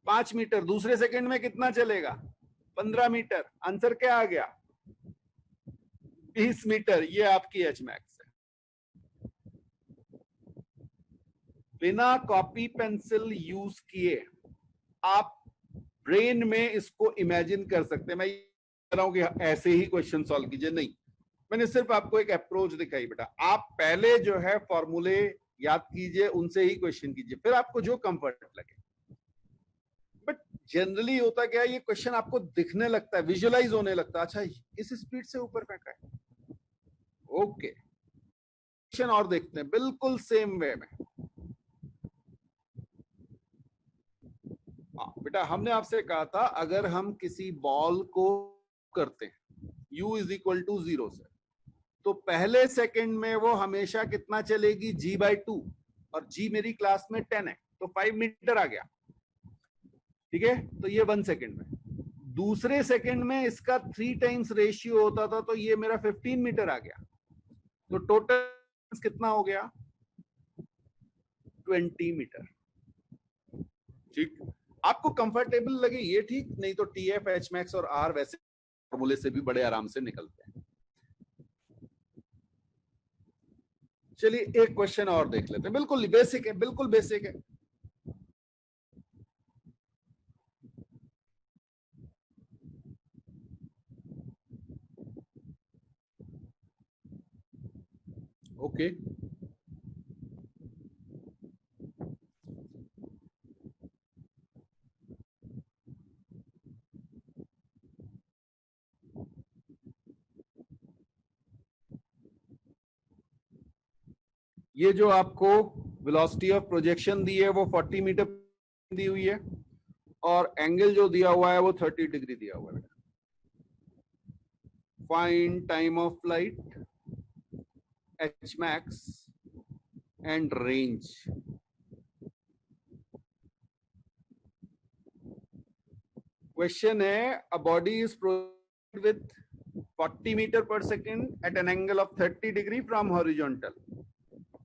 5 मीटर, दूसरे सेकंड में कितना चलेगा, 15 मीटर। आंसर क्या आ गया, 20 मीटर। ये आपकी एच मैक्स है। बिना कॉपी पेंसिल यूज किए आप ब्रेन में इसको इमेजिन कर सकते हैं। मैं कह रहा हूं कि ऐसे ही क्वेश्चन सॉल्व कीजिए, नहीं, मैंने सिर्फ आपको एक अप्रोच दिखाई बेटा। आप पहले जो है फॉर्मूले याद कीजिए, उनसे ही क्वेश्चन कीजिए, फिर आपको जो कंफर्ट लगे। बट जनरली होता क्या है, ये क्वेश्चन आपको दिखने लगता है, विजुअलाइज होने लगता है, अच्छा इस स्पीड से ऊपर फेंका है, ओके। क्वेश्चन और देखते हैं बिल्कुल सेम वे में। हाँ बेटा, हमने आपसे कहा था अगर हम किसी बॉल को करते हैं u इज इक्वल टू 0 से, तो पहले सेकंड में वो हमेशा कितना चलेगी, g/2, और g मेरी क्लास में 10 है, तो 5 मीटर आ गया। ठीक है, तो ये 1 सेकंड में। दूसरे सेकंड में इसका 3 टाइम्स रेशियो होता था, तो ये मेरा 15 मीटर आ गया। तो टोटल कितना हो गया, 20 मीटर। ठीक, आपको कंफर्टेबल लगे ये ठीक, नहीं तो TF, H मैक्स और R वैसे फॉर्मूले से भी बड़े आराम से निकलते हैं। चलिए एक क्वेश्चन और देख लेते हैं, बिल्कुल बेसिक है, बिल्कुल बेसिक है। ओके, ये जो आपको वेलोसिटी ऑफ प्रोजेक्शन दी है वो 40 मीटर दी हुई है और एंगल जो दिया हुआ है वो 30 डिग्री दिया हुआ है। Find time of flight, H max and range. Question है, a body is projected with 40 metre per second at an angle of 30 degree from horizontal.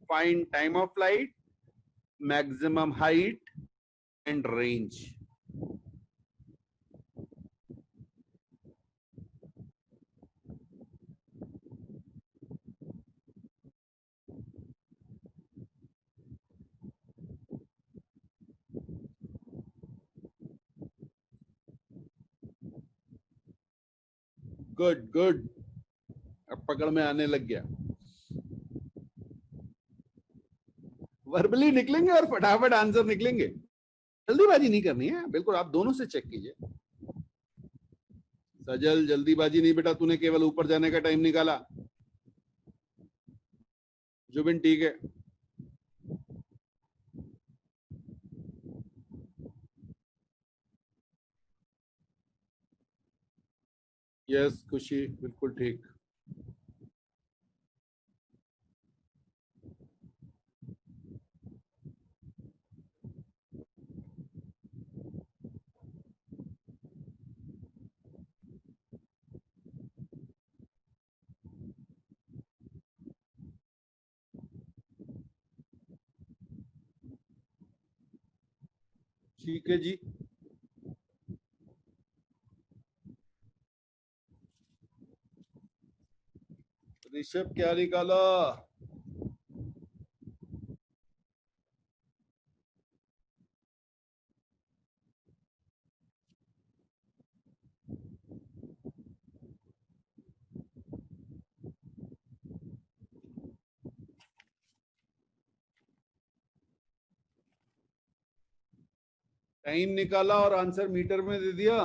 Find time of flight, maximum height and range. Good good, अब पकड़ में आने लग गया। Verbally निकलेंगे और फटाफट आंसर निकलेंगे, जल्दीबाजी नहीं करनी है बिल्कुल। आप दोनों से चेक कीजिए। सजल जल्दीबाजी नहीं बेटा, तूने केवल ऊपर जाने का टाइम निकाला। जुबिन ठीक है। यस खुशी बिल्कुल ठीक। ठीक है जी। ऋषभ क्या निकाला? टाइम निकाला और आंसर मीटर में दे दिया।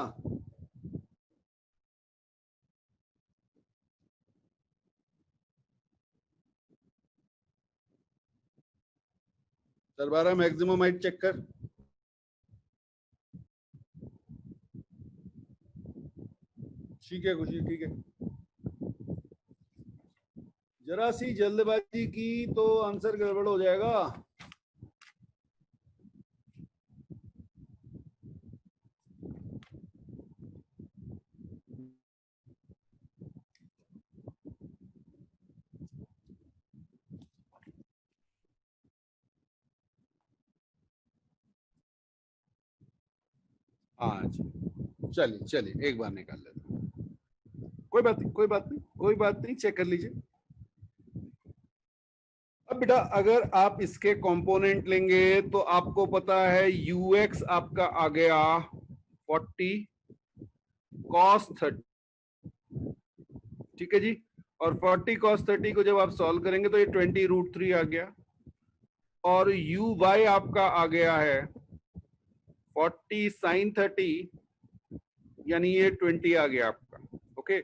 सरबारा मैक्सिमम हाइट चेक कर। ठीक है खुशी ठीक है। जरा सी जल्दबाजी की तो आंसर गड़बड़ हो जाएगा। हाँ चलिए चलिए एक बार निकाल लेते हैं। कोई बात नहीं कोई बात नहीं कोई बात नहीं, चेक कर लीजिए। अब बेटा अगर आप इसके कंपोनेंट लेंगे तो आपको पता है ux आपका आ गया 40 cos 30, ठीक है जी। और 40 cos 30 को जब आप सॉल्व करेंगे तो ये 20√3 आ गया। और uy आपका आ गया है 40 sin 30, यानी ये 20 आ गया आपका। ओके,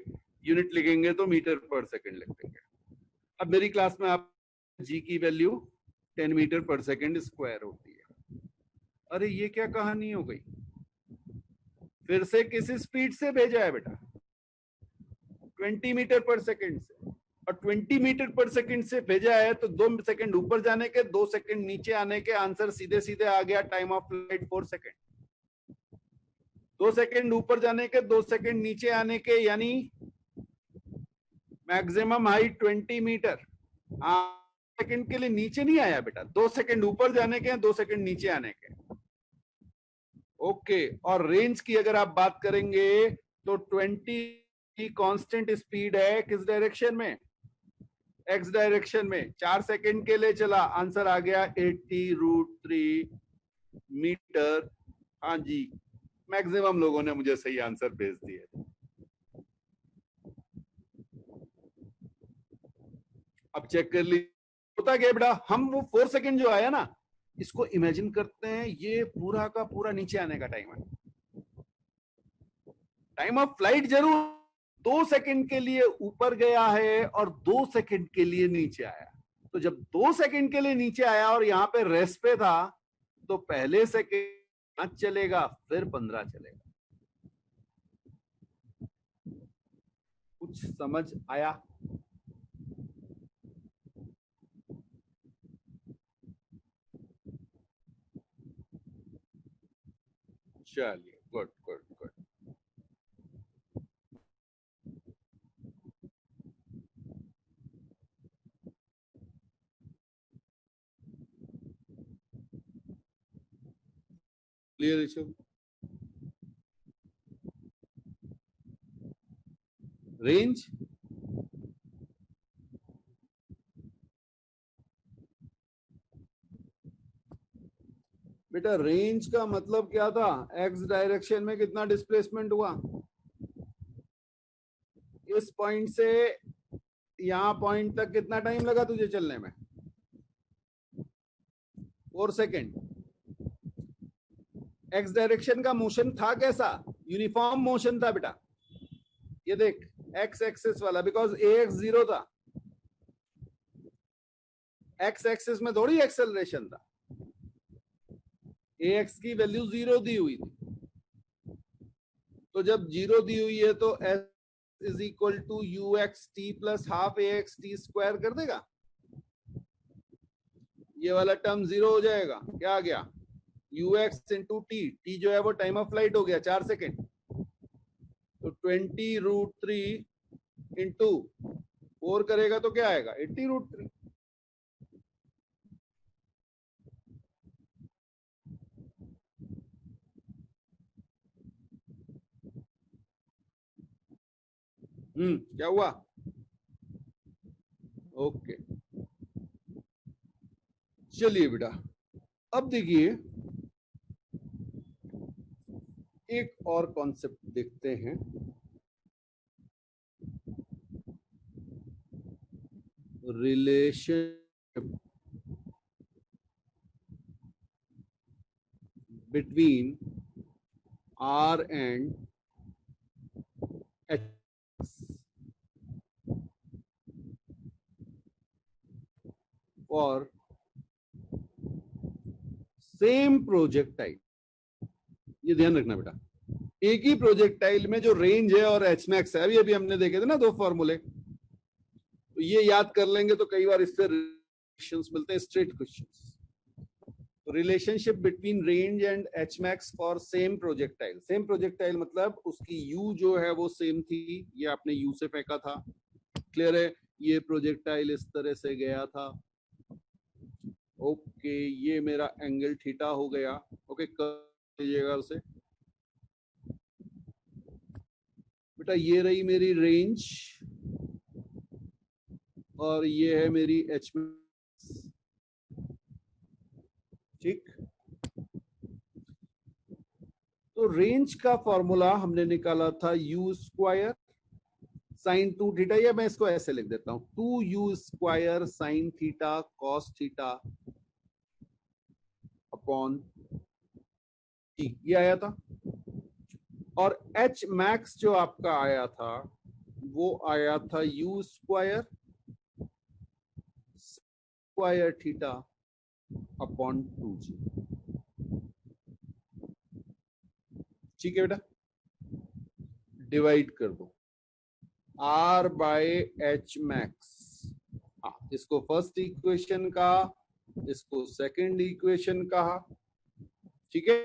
यूनिट लिखेंगे तो मीटर पर सेकंड लिख देंगे। अब मेरी क्लास में आप जी की वैल्यू 10 मीटर पर सेकंड स्क्वायर होती है। अरे ये क्या कहानी हो गई, फिर से किस स्पीड से भेजा है बेटा? 20 मीटर पर सेकंड से। और 20 मीटर पर सेकंड से भेजा है तो 2 सेकंड ऊपर जाने के, 2 सेकंड नीचे आने के, आंसर सीधे सीधे आ गया time of flight 4 second. 2 second ऊपर जाने के, 2 सेकंड नीचे आने के, यानी मैक्सिमम हाइट 20 मीटर। सेकंड के लिए नीचे नहीं आया बेटा, 2 सेकंड ऊपर जाने के, 2 सेकंड नीचे आने के। ओके, और रेंज की अगर आप बात करेंगे तो 20 की कांस्टेंट स्पीड है किस डायरेक्शन में? एक्स डायरेक्शन में। 4 सेकंड के लिए चला, आंसर आ गया 80√3 मीटर। हाँ जी, मैक्सिमम लोगों ने मुझे सही आंसर भेज दिए। अब चेक कर लीजिए होता क्या बेटा, हम वो 4 सेकंड जो आया ना, इसको इमेजिन करते हैं ये पूरा का पूरा नीचे आने का टाइम है। टाइम ऑफ फ्लाइट जरूर 2 सेकंड के लिए ऊपर गया है और 2 सेकंड के लिए नीचे आया, तो जब 2 सेकंड के लिए नीचे आया और यहाँ पे रेस्ट पे था, तो पहले सेकंड 5 चलेगा, फिर 15 चलेगा। कुछ समझ आया? चलिए, good good good. Clear Rishabh? Range बेटा, रेंज का मतलब क्या था? एक्स डायरेक्शन में कितना डिस्प्लेसमेंट हुआ? इस पॉइंट से यहां पॉइंट तक कितना टाइम लगा तुझे चलने में? 4 सेकेंड। एक्स डायरेक्शन का मोशन था कैसा? यूनिफॉर्म मोशन था बेटा। ये देख, एक्स एक्सिस वाला, बिकॉज ए एक्स 0 था। एक्स एक्सिस में थोड़ी एक्सेलरेशन था। ए एक्स की वैल्यू 0 दी हुई थी। तो जब 0 दी हुई है तो S is equal to U X T plus half A X T square कर देगा। ये वाला टर्म 0 हो जाएगा। क्या आ गया? You x into T. T जो है वो टाइम ऑफ फ्लाइट हो गया, 4 सेकेंड। तो 20√3 इंटू 4 करेगा तो क्या आएगा? 80√3। क्या हुआ? ओके, चलिए बेटा, अब देखिए एक और कॉन्सेप्ट देखते हैं। Relation between R and H for same projectile. ये ध्यान रखना बेटा, एक ही प्रोजेक्टाइल में जो रेंज है और एच मैक्स है, अभी अभी हमने देखे थे ना 2 फॉर्मूले, तो ये याद कर लेंगे तो कई बार इससे रिलेशंस मिलते हैं, straight questions. Relationship between range and H max for same projectile. Same projectile मतलब उसकी यू जो है वो सेम थी, ये आपने यू से फेंका था, क्लियर है? ये प्रोजेक्टाइल इस तरह से गया था। ओके, ये मेरा एंगल थीटा हो गया। ओके, कर लीजिएगा उसे बेटा। ये रही मेरी रेंज और ये है मेरी एच मैक्स, ठीक? तो रेंज का फॉर्मूला हमने निकाला था यू स्क्वायर साइन 2 थीटा, या मैं इसको ऐसे लिख देता हूं, 2u square sine theta cos theta upon T. ये आया था। और एच मैक्स जो आपका आया था वो आया था you square square theta upon 2g। ठीक है बेटा, डिवाइड कर दो R बाय एच मैक्स। इसको फर्स्ट इक्वेशन कहा, इसको सेकंड इक्वेशन कहा, ठीक है?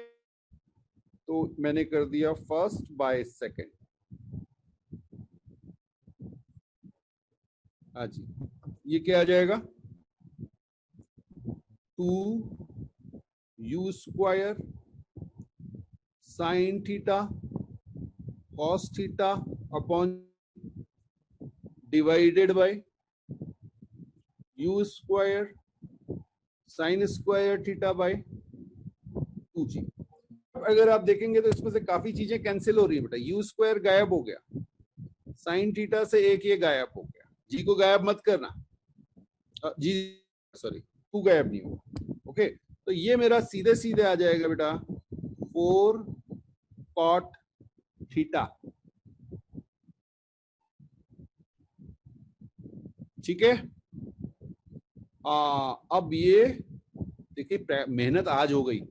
तो मैंने कर दिया फर्स्ट बाय सेकंड। हाँ जी, ये क्या आ जाएगा? 2u square sine theta cos theta upon divided by you square sine square theta by 2g। अगर आप देखेंगे तो इसमें से काफी चीजें कैंसिल हो रही है बेटा। यू स्क्वायर गायब हो गया, साइन थीटा से एक ये गायब हो गया, जी को गायब मत करना, जी सॉरी, टू गायब नहीं होगा। ओके, तो ये मेरा सीधे सीधे आ जाएगा बेटा 4 कॉट थीटा, ठीक है? अब ये देखिए, मेहनत आज हो गई,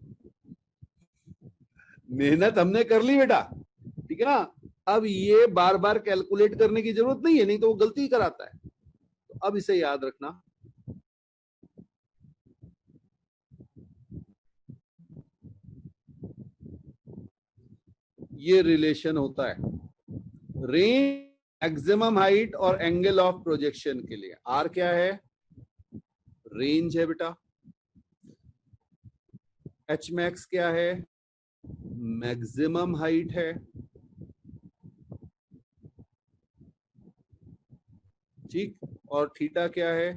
मेहनत हमने कर ली बेटा, ठीक है ना। अब ये बार बार कैलकुलेट करने की जरूरत नहीं है, नहीं तो वो गलती कराता है। तो अब इसे याद रखना, ये रिलेशन होता है रेंज, मैक्सिमम हाइट और एंगल ऑफ प्रोजेक्शन के लिए। आर क्या है? रेंज है बेटा। एच मैक्स क्या है? मैक्सिमम हाइट है, ठीक। और थीटा क्या है?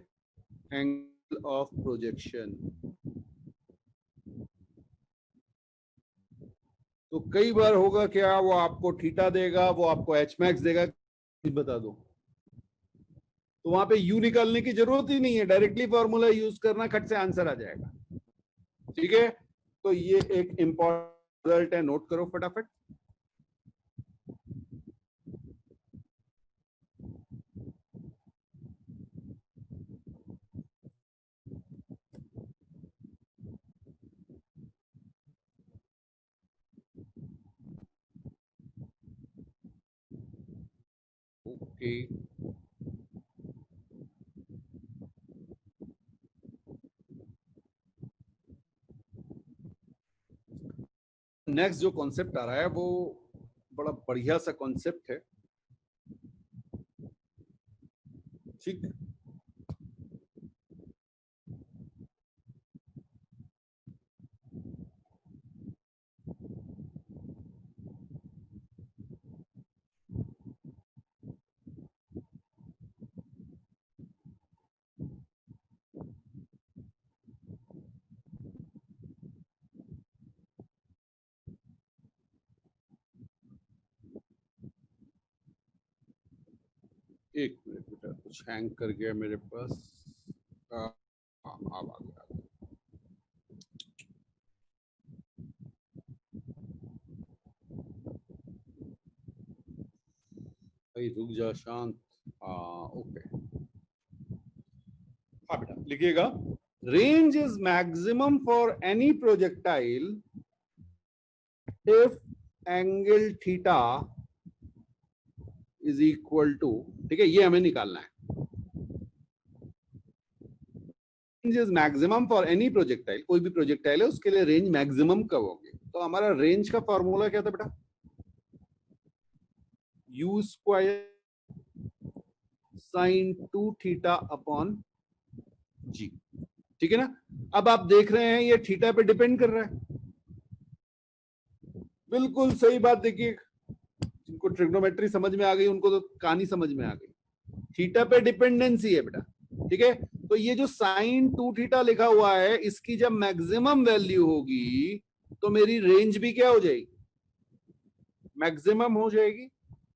Angle of projection. तो कई बार होगा क्या, वो आपको थीटा देगा, वो आपको एच मैक्स देगा, बता दो, तो वहां पे यू निकालने की जरूरत ही नहीं है, डायरेक्टली फॉर्मूला यूज करना, खट से आंसर आ जाएगा, ठीक है। तो ये एक इंपॉर्टेंट रिजल्ट है, नोट करो फटाफट। ओके, नेक्स्ट जो कॉन्सेप्ट आ रहा है वो बड़ा बढ़िया सा कॉन्सेप्ट है, ठीक। एक मिनट बेटा, कुछ हैंग कर गया मेरे पास। हाँ, अब आ गया। भाई रुक जा शांत। ओके, हाँ बेटा लिखिएगा, range is maximum for any projectile if angle theta is equal to, ठीक है, ये हमें निकालना है। Range is maximum for any projectile, कोई भी प्रोजेक्टाइल है उसके लिए रेंज मैक्सिमम कब होगी। तो हमारा रेंज का फॉर्मूला क्या था बेटा? U square sine 2 theta upon g, ठीक है ना। अब आप देख रहे हैं ये थीटा पे डिपेंड कर रहा है, बिल्कुल सही बात। देखिए, जिनको ट्रिग्नोमेट्री समझ में आ गई उनको तो कहानी समझ में आ गई। थीटा पे डिपेंडेंसी है बेटा, ठीक है। तो ये जो साइन 2 थीटा लिखा हुआ है, इसकी जब मैक्सिमम वैल्यू होगी तो मेरी रेंज भी क्या हो जाएगी? मैक्सिमम हो जाएगी।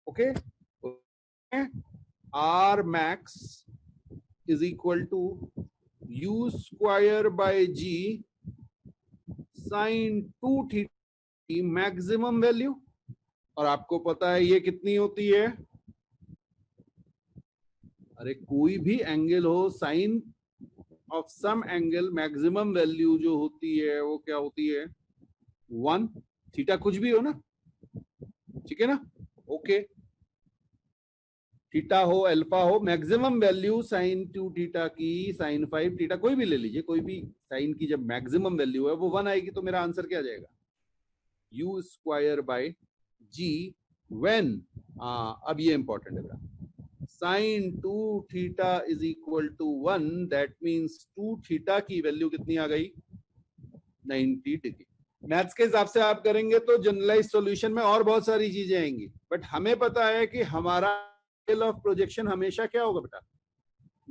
Okay, R max is equal to U square by G sine 2 theta की मैक्सिमम वैल्यू। और आपको पता है ये कितनी होती है? अरे कोई भी एंगल हो, sine of some angle maximum value जो होती है वो क्या होती है? 1। थीटा कुछ भी हो ना, ठीक है ना। ओके, थीटा हो, अल्फा हो, मैक्सिमम वैल्यू साइन 2 थीटा की, साइन 5 थीटा, कोई भी ले लीजिए, कोई भी साइन की जब मैक्सिमम वैल्यू है वो 1 आएगी, तो मेरा आंसर क्या जाएगा? You square by G when, अब ये इंपॉर्टेंट है, sine 2 theta is equal to 1, that means 2 theta की वैल्यू कितनी आ गई? 90 डिग्री। मैथ्स के हिसाब से आप करेंगे तो जनरलाइज सॉल्यूशन में और बहुत सारी चीजें आएंगी, बट हमें पता है कि हमारा एंगल ऑफ प्रोजेक्शन हमेशा क्या होगा बेटा?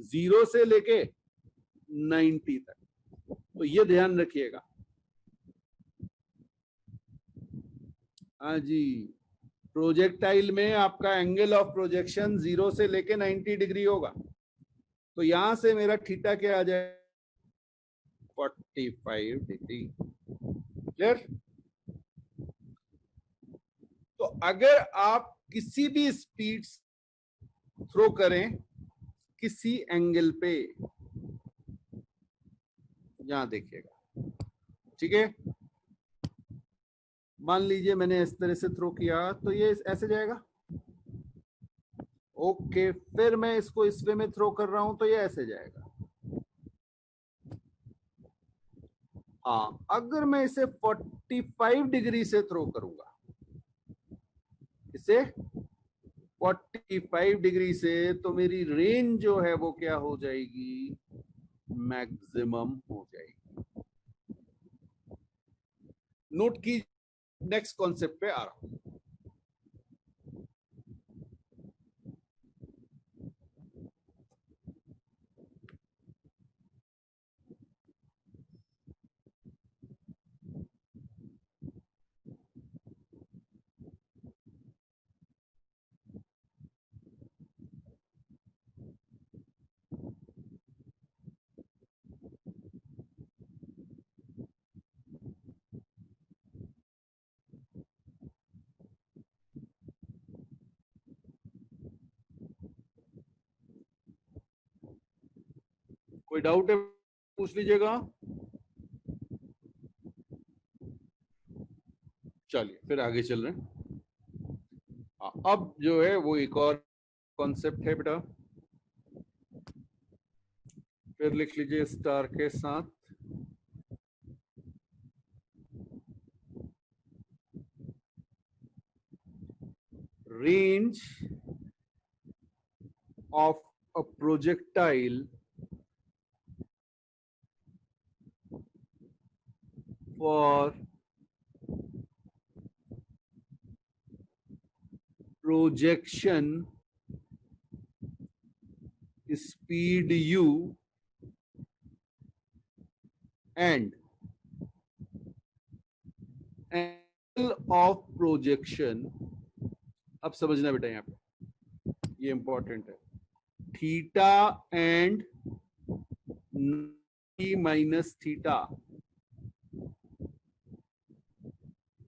0 से लेके 90 तक, तो ये ध्यान रखिएगा। हाँ जी, प्रोजेक्टाइल में आपका एंगल ऑफ प्रोजेक्शन 0 से लेके 90 डिग्री होगा। तो यहां से मेरा थीटा क्या आ जाए? 45 डिग्री। क्लियर? तो अगर आप किसी भी स्पीड थ्रो करें किसी एंगल पे, यहां देखिएगा, ठीक है। मान लीजिए मैंने इस तरह से थ्रो किया तो ये ऐसे जाएगा, ओके। फिर मैं इसको इस वे में थ्रो कर रहा हूं तो ये ऐसे जाएगा। हाँ, अगर मैं इसे 45 डिग्री से थ्रो करूंगा, इसे 45 डिग्री से, तो मेरी रेंज जो है वो क्या हो जाएगी, मैक्सिमम हो जाएगी। नोट की, नेक्स्ट कॉन्सेप्ट पे आ रहा हूं। कोई डाउट है पूछ लीजिएगा। चलिए फिर आगे चल रहे हैं। अब जो है वो एक और कॉन्सेप्ट है बेटा, फिर लिख लीजिए स्टार के साथ। Range of a projectile for projection speed u and angle of projection। अब समझना बेटा, यहां पे ये इंपॉर्टेंट है, theta and minus theta,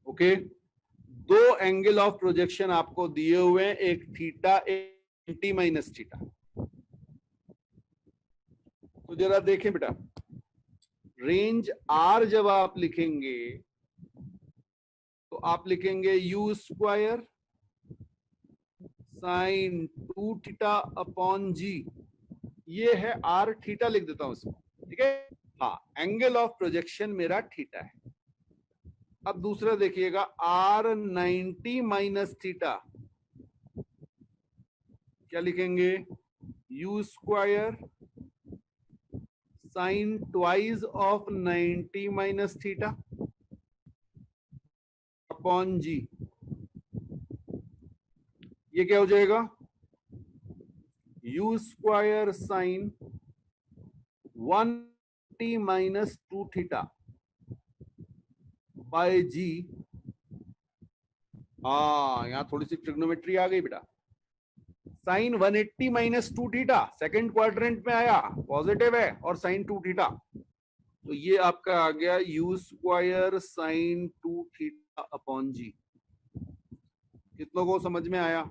okay. दो एंगल ऑफ प्रोजेक्शन आपको दिए हुए हैं, एक थीटा एक टी माइनस थीटा। तो जरा देखें बेटा, रेंज आर जब आप लिखेंगे तो आप लिखेंगे u square sine 2 theta upon g, ये है आर, थीटा लिख देता हूं इसको, ठीक है। हाँ, एंगल ऑफ प्रोजेक्शन मेरा थीटा है। अब दूसरा देखिएगा, आर 90 माइनस थीटा, क्या लिखेंगे, u square sine twice of 90 minus theta upon g. ये क्या हो जाएगा, you square sine 180 minus 2 theta by g. हाँ, यहां थोड़ी सी ट्रिग्नोमेट्री आ गई बेटा। Sine 180 minus 2 theta second quadrant में आया, पॉजिटिव है, और साइन 2 थीटा, तो ये आपका आ गया u square sine 2 theta upon g. कितनों को समझ में आया?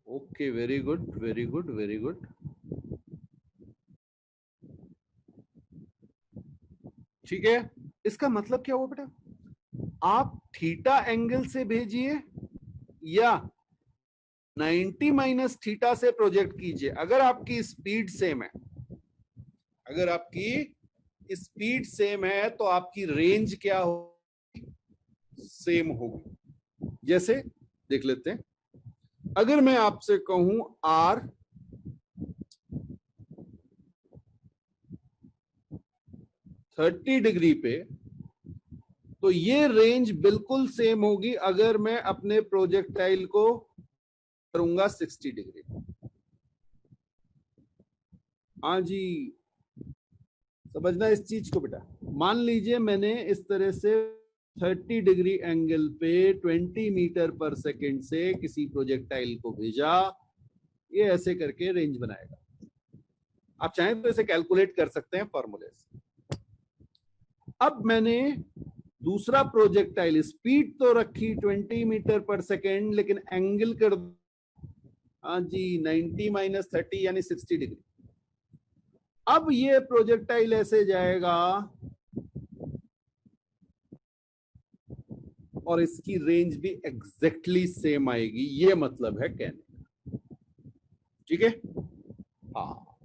Okay, very good very good very good. ठीक है, इसका मतलब क्या हुआ बेटा, आप थीटा एंगल से भेजिए या 90 माइनस थीटा से प्रोजेक्ट कीजिए, अगर आपकी स्पीड सेम है, अगर आपकी स्पीड सेम है तो आपकी रेंज क्या होगी, सेम होगी। जैसे देख लेते हैं, अगर मैं आपसे कहूं आर 30 डिग्री पे, तो ये रेंज बिल्कुल सेम होगी अगर मैं अपने प्रोजेक्टाइल को करूंगा 60 डिग्री। हाँ जी, समझना इस चीज को बेटा। मान लीजिए मैंने इस तरह से 30 डिग्री एंगल पे 20 मीटर पर सेकेंड से किसी प्रोजेक्टाइल को भेजा, ये ऐसे करके रेंज बनाएगा। आप चाहें तो इसे कैलकुलेट कर सकते हैं फॉर्मूले से। अब मैंने दूसरा प्रोजेक्टाइल स्पीड तो रखी 20 मीटर पर सेकेंड, लेकिन एंगल कर, हाँ जी 90 माइनस 30 यानी 60 डिग्री। अब ये प्रोजेक्टाइल ऐसे जाएगा और इसकी रेंज भी एग्जैक्टली सेम आएगी, ये मतलब है कहने का। ठीक है, हाँ।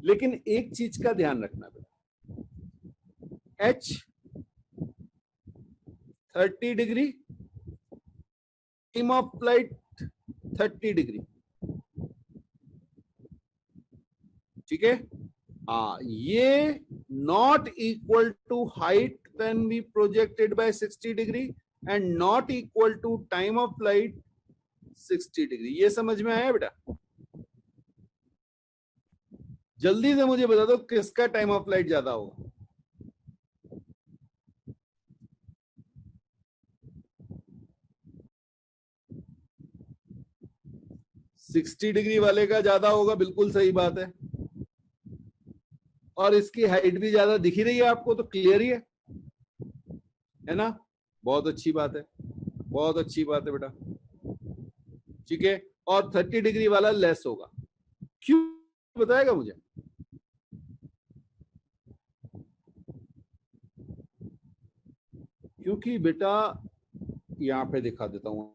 लेकिन एक चीज का ध्यान रखना बेटा, H 30 degree, time of flight 30 degree. ठीक है, हाँ, ये not equal to height when we projected by 60 degree and not equal to time of flight 60 degree. ये समझ में आया बेटा? जल्दी से मुझे बता दो किसका टाइम ऑफ फ्लाइट ज्यादा होगा। सिक्सटी डिग्री वाले का ज्यादा होगा, बिल्कुल सही बात है। और इसकी हाइट भी ज्यादा दिख ही रही है आपको, तो क्लियर ही है ना? बहुत अच्छी बात है, बहुत अच्छी बात है बेटा। ठीक है, और 30 डिग्री वाला लेस होगा, क्यों बताएगा मुझे? क्योंकि बेटा यहां पे दिखा देता हूं,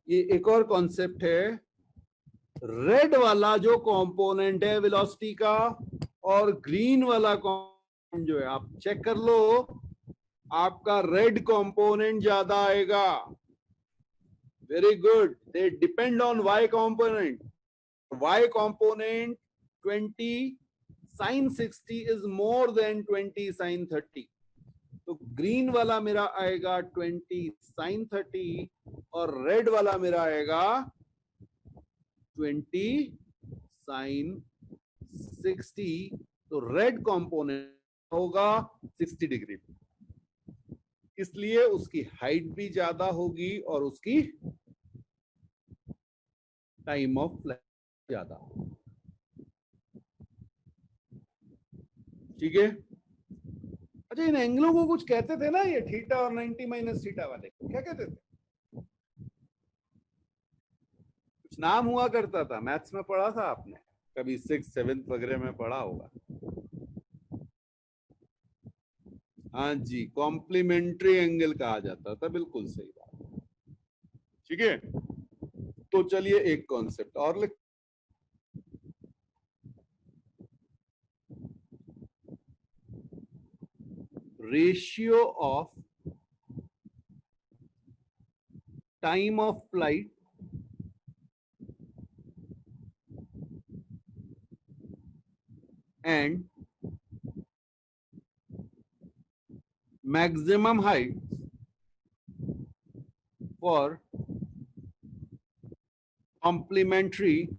ये एक और कॉन्सेप्ट है। रेड वाला जो कंपोनेंट है वेलोसिटी का और ग्रीन वाला कंपोनेंट जो है, आप चेक कर लो, आपका रेड कंपोनेंट ज्यादा आएगा। Very good, they depend on Y component. Y component 20 sin 60 is more than 20 sin 30, तो ग्रीन वाला मेरा आएगा 20 sin 30 और रेड वाला मेरा आएगा 20 sin 60। तो रेड कंपोनेंट होगा 60 डिग्री, इसलिए उसकी हाइट भी ज्यादा होगी और उसकी टाइम ऑफ फ्लाइट ज्यादा होगी। ठीक है, अच्छा इन एंगलों को कुछ कहते थे ना, ये थीटा और 90 माइनस थीटा वाले, क्या कहते थे? कुछ नाम हुआ करता था, मैथ्स में पढ़ा था आपने कभी, 6th 7th वगैरह में पढ़ा होगा। हाँ जी, कॉम्प्लीमेंट्री एंगल कहा जाता था, बिल्कुल सही बात। ठीक है, तो चलिए एक कॉन्सेप्ट और लिख, ratio of time of flight and maximum height for complementary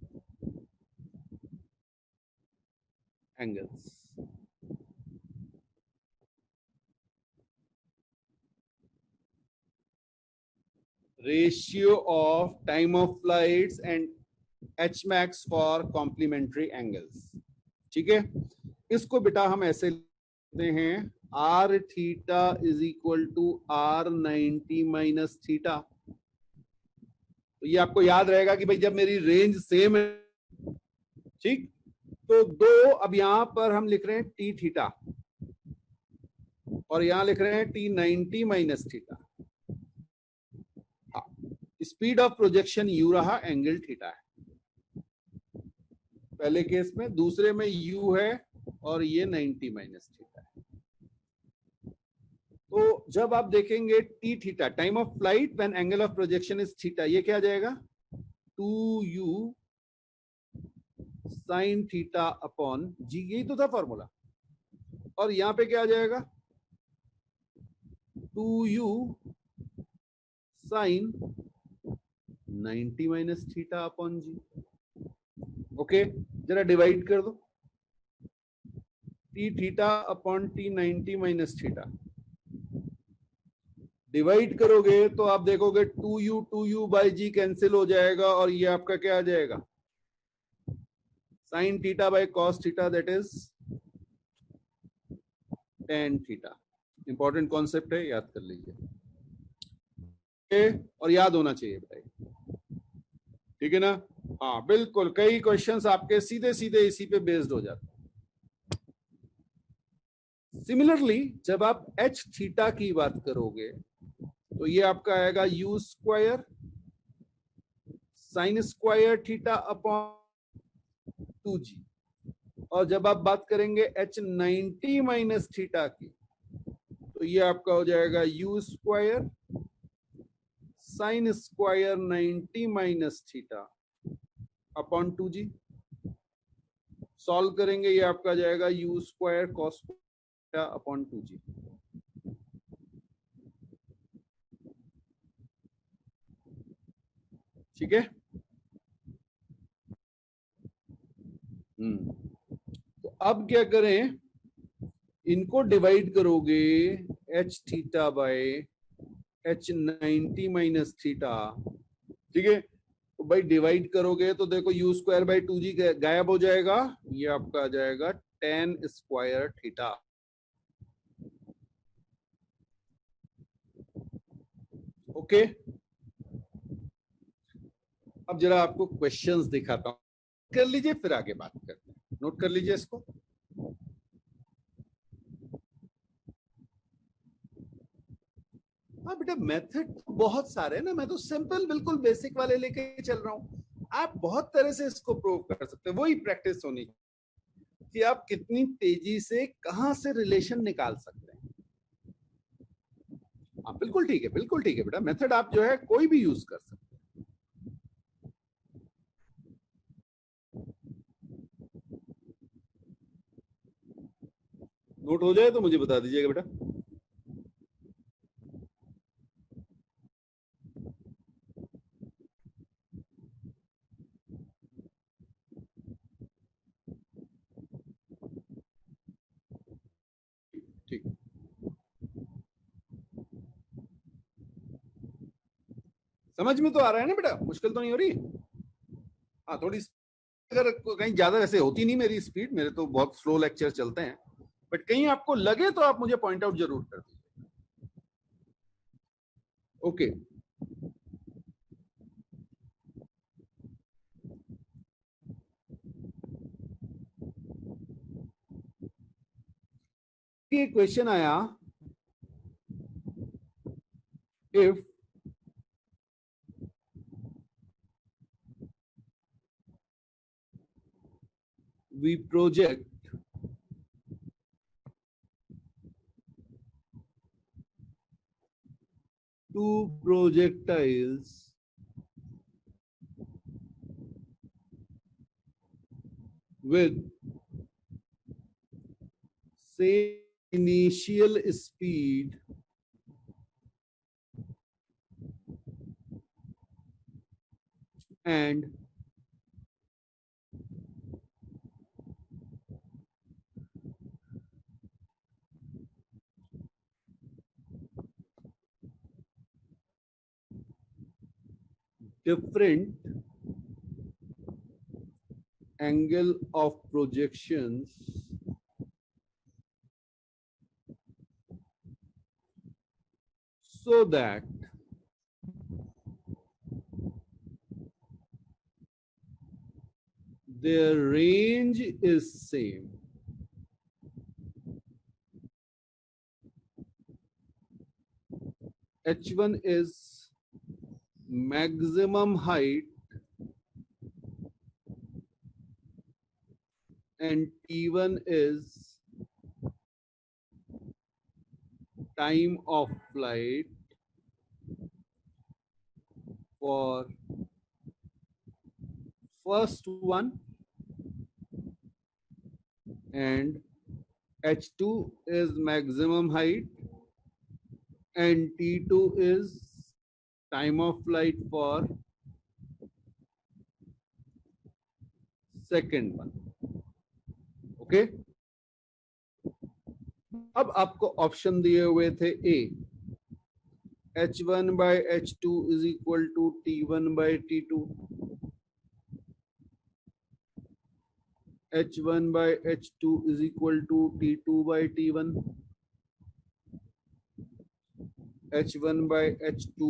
angles. Ratio of time of flights and H max for complementary angles. ठीक है, इसको बेटा हम ऐसे लिखते हैं, R theta is equal to R 90 minus theta. तो ये आपको याद रहेगा कि भाई जब मेरी रेंज सेम है, ठीक, तो दो, अब यहां पर हम लिख रहे हैं टी थीटा और यहां लिख रहे हैं टी 90 माइनस थीटा। हाँ, स्पीड ऑफ प्रोजेक्शन यू रहा, एंगल थीटा है पहले केस में, दूसरे में u है और ये 90 माइनस थीटा है। तो जब आप देखेंगे T theta, time of flight when angle of projection is theta, ये क्या आ जाएगा? 2u साइन थीटा अपॉन जी, यही तो था फॉर्मूला। और यहां पे क्या आ जाएगा? 2u sine 90 minus theta upon g. Okay, जरा डिवाइड कर दो, T theta upon T 90 minus theta divide करोगे तो आप देखोगे 2u बाई जी कैंसिल हो जाएगा और ये आपका क्या आ जाएगा? Sine theta by cos theta, that is tan theta. Important concept है, याद कर लीजिए और याद होना चाहिए, बताइए ठीक है ना। हाँ बिल्कुल, कई क्वेश्चंस आपके सीधे सीधे इसी पे बेस्ड हो जाते हैं। सिमिलरली जब आप एच थीटा की बात करोगे तो ये आपका आएगा you square sine square theta upon 2g। और जब आप बात करेंगे एच 90 माइनस थीटा की तो ये आपका हो जाएगा you square sine square 90 minus theta upon 2g। Solve करेंगे ये आपका जाएगा you square cos theta upon 2g। ठीक है। तो अब क्या करें, इनको डिवाइड करोगे H theta by H 90 minus theta. ठीक है, तो भाई डिवाइड करोगे तो देखो यू स्क्वायर बाई 2g गायब हो जाएगा, ये आपका आ जाएगा tan स्क्वायर थीटा। ओके, अब जरा आपको क्वेश्चंस दिखाता हूं, कर लीजिए फिर आगे बात करते हैं। नोट कर लीजिए इसको। हाँ बेटा, मेथड तो बहुत सारे हैं ना, मैं तो सिंपल बिल्कुल बेसिक वाले लेके चल रहा हूं। आप बहुत तरह से इसको प्रूव कर सकते हैं, वही प्रैक्टिस होनी कि आप कितनी तेजी से कहां से रिलेशन निकाल सकते हैं। हाँ बिल्कुल ठीक है, बिल्कुल ठीक है बेटा, मेथड आप जो है कोई भी यूज कर सकते हैं। नोट हो जाए तो मुझे बता दीजिएगा बेटा। ठीक, समझ में तो आ रहा है ना बेटा, मुश्किल तो नहीं हो रही। हाँ थोड़ी, अगर कहीं ज्यादा वैसे होती नहीं मेरी स्पीड, मेरे तो बहुत स्लो लेक्चर चलते हैं, बट कहीं आपको लगे तो आप मुझे पॉइंट आउट जरूर कर दीजिए। ओके, ये क्वेश्चन आया, if we project two projectiles with same initial speed and different angle of projections so that their range is same. H1 is maximum height and T1 is time of flight for first one, and H2 is maximum height and T2 is time of flight for second one. Okay, अब आपको option दिए हुए थे ए, H1 by H2 is equal to T1 by T2, H1 by H2 is equal to T2 by T1, h1 by h2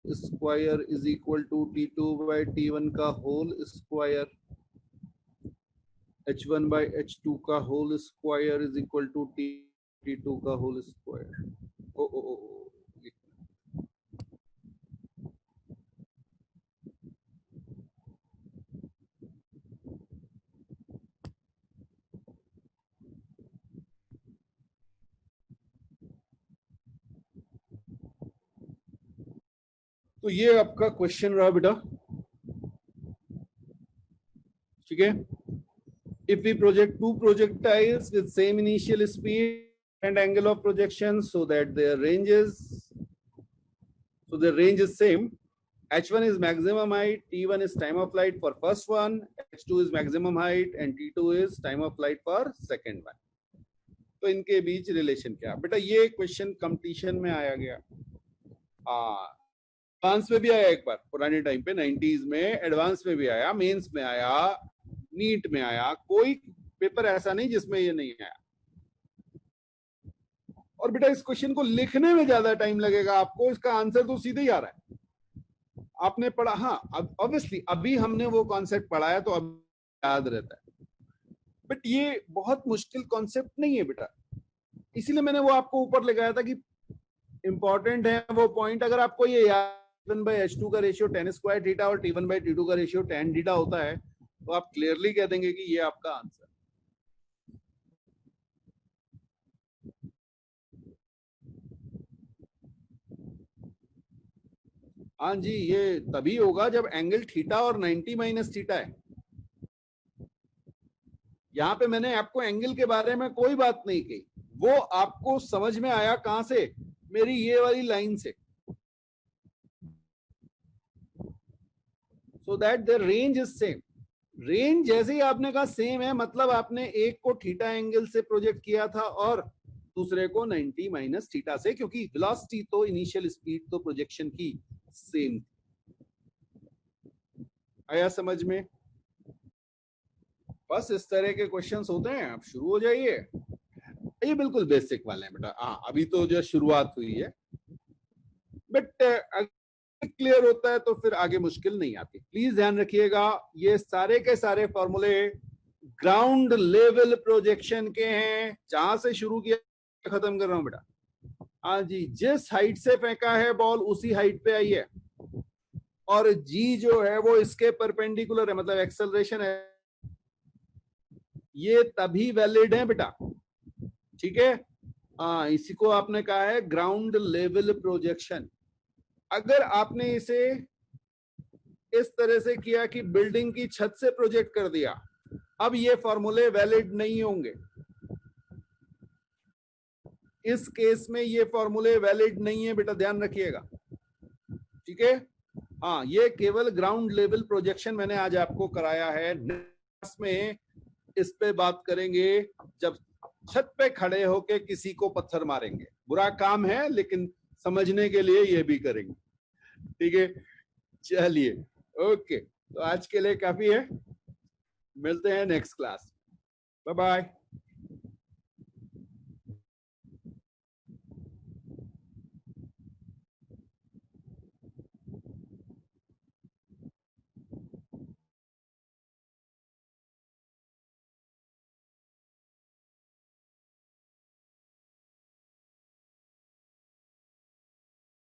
square is equal to t2 by t1 का whole square, h1 by h2 का whole square is equal to t2 का whole square. ओ ओ ओ तो ये आपका question रहा बेटा, ठीक है। If we project two projectiles with same initial speed and angle of projection so that their range is same, h1 is maximum height, t1 is time of flight for first one, h2 is maximum height and t2 is time of flight for second one. तो इनके बीच relation क्या बेटा, ये question competition में आया गया, advance में भी आया एक बार पुराने टाइम पे 90s में, एडवांस में भी आया, मेंस में आया, नीट में आया, कोई पेपर ऐसा नहीं जिसमें ये नहीं आया। और बेटा इस क्वेश्चन को लिखने में ज्यादा टाइम लगेगा आपको, इसका आंसर तो सीधे ही आ रहा है, आपने पढ़ा। हाँ ऑब्वियसली अभी हमने वो कॉन्सेप्ट पढ़ा है तो अब याद रहता है, बट ये बहुत मुश्किल कॉन्सेप्ट नहीं है बेटा, इसीलिए मैंने वो आपको ऊपर लगाया था कि इंपॉर्टेंट है वो पॉइंट। अगर आपको ये t1 by h2 का रेशियो tan स्क्वायर थीटा और t1 by t2 का रेशियो tan थीटा होता है तो आप क्लियरली कह देंगे कि ये आपका आंसर। हाँ जी, ये तभी होगा जब एंगल थीटा और 90 माइनस थीटा है। यहाँ पे मैंने आपको एंगल के बारे में कोई बात नहीं कही, वो आपको समझ में आया कहां से, मेरी ये वाली लाइन से, so that the range is same. Range जैसे ही आपने कहा सेम है, मतलब आपने एक को थीटा एंगल से प्रोजेक्ट किया था और दूसरे को 90 माइनस थीटा से, क्योंकि वेलोसिटी तो इनिशियल स्पीड तो प्रोजेक्शन की सेम। आया समझ में? बस इस तरह के क्वेश्चंस होते हैं, आप शुरू हो जाइए। ये बिल्कुल बेसिक वाले हैं बेटा, हाँ अभी तो जो शुरुआत हुई है, बट क्लियर होता है तो फिर आगे मुश्किल नहीं आती। प्लीज ध्यान रखिएगा, ये सारे के सारे फॉर्मूले ग्राउंड लेवल प्रोजेक्शन के हैं, जहां से शुरू किया खत्म कर रहा हूं बेटा। हाँ जी, जिस हाइट से फेंका है बॉल उसी हाइट पे आई है, और जी जो है वो इसके परपेंडिकुलर है, मतलब एक्सेलरेशन है, ये तभी वैलिड है बेटा, ठीक है। हाँ, इसी को आपने कहा है ग्राउंड लेवल प्रोजेक्शन। अगर आपने इसे इस तरह से किया कि बिल्डिंग की छत से प्रोजेक्ट कर दिया, अब ये फॉर्मूले वैलिड नहीं होंगे, इस केस में ये फॉर्मूले वैलिड नहीं है बेटा, ध्यान रखिएगा, ठीक है। हाँ, ये केवल ग्राउंड लेवल प्रोजेक्शन मैंने आज आपको कराया है। नेक्स्ट में इस पे बात करेंगे जब छत पे खड़े होके किसी को पत्थर मारेंगे, बुरा काम है लेकिन समझने के लिए ये भी करेंगे, ठीक है। चलिए ओके, तो आज के लिए काफी है, मिलते हैं नेक्स्ट क्लास, बाय बाय।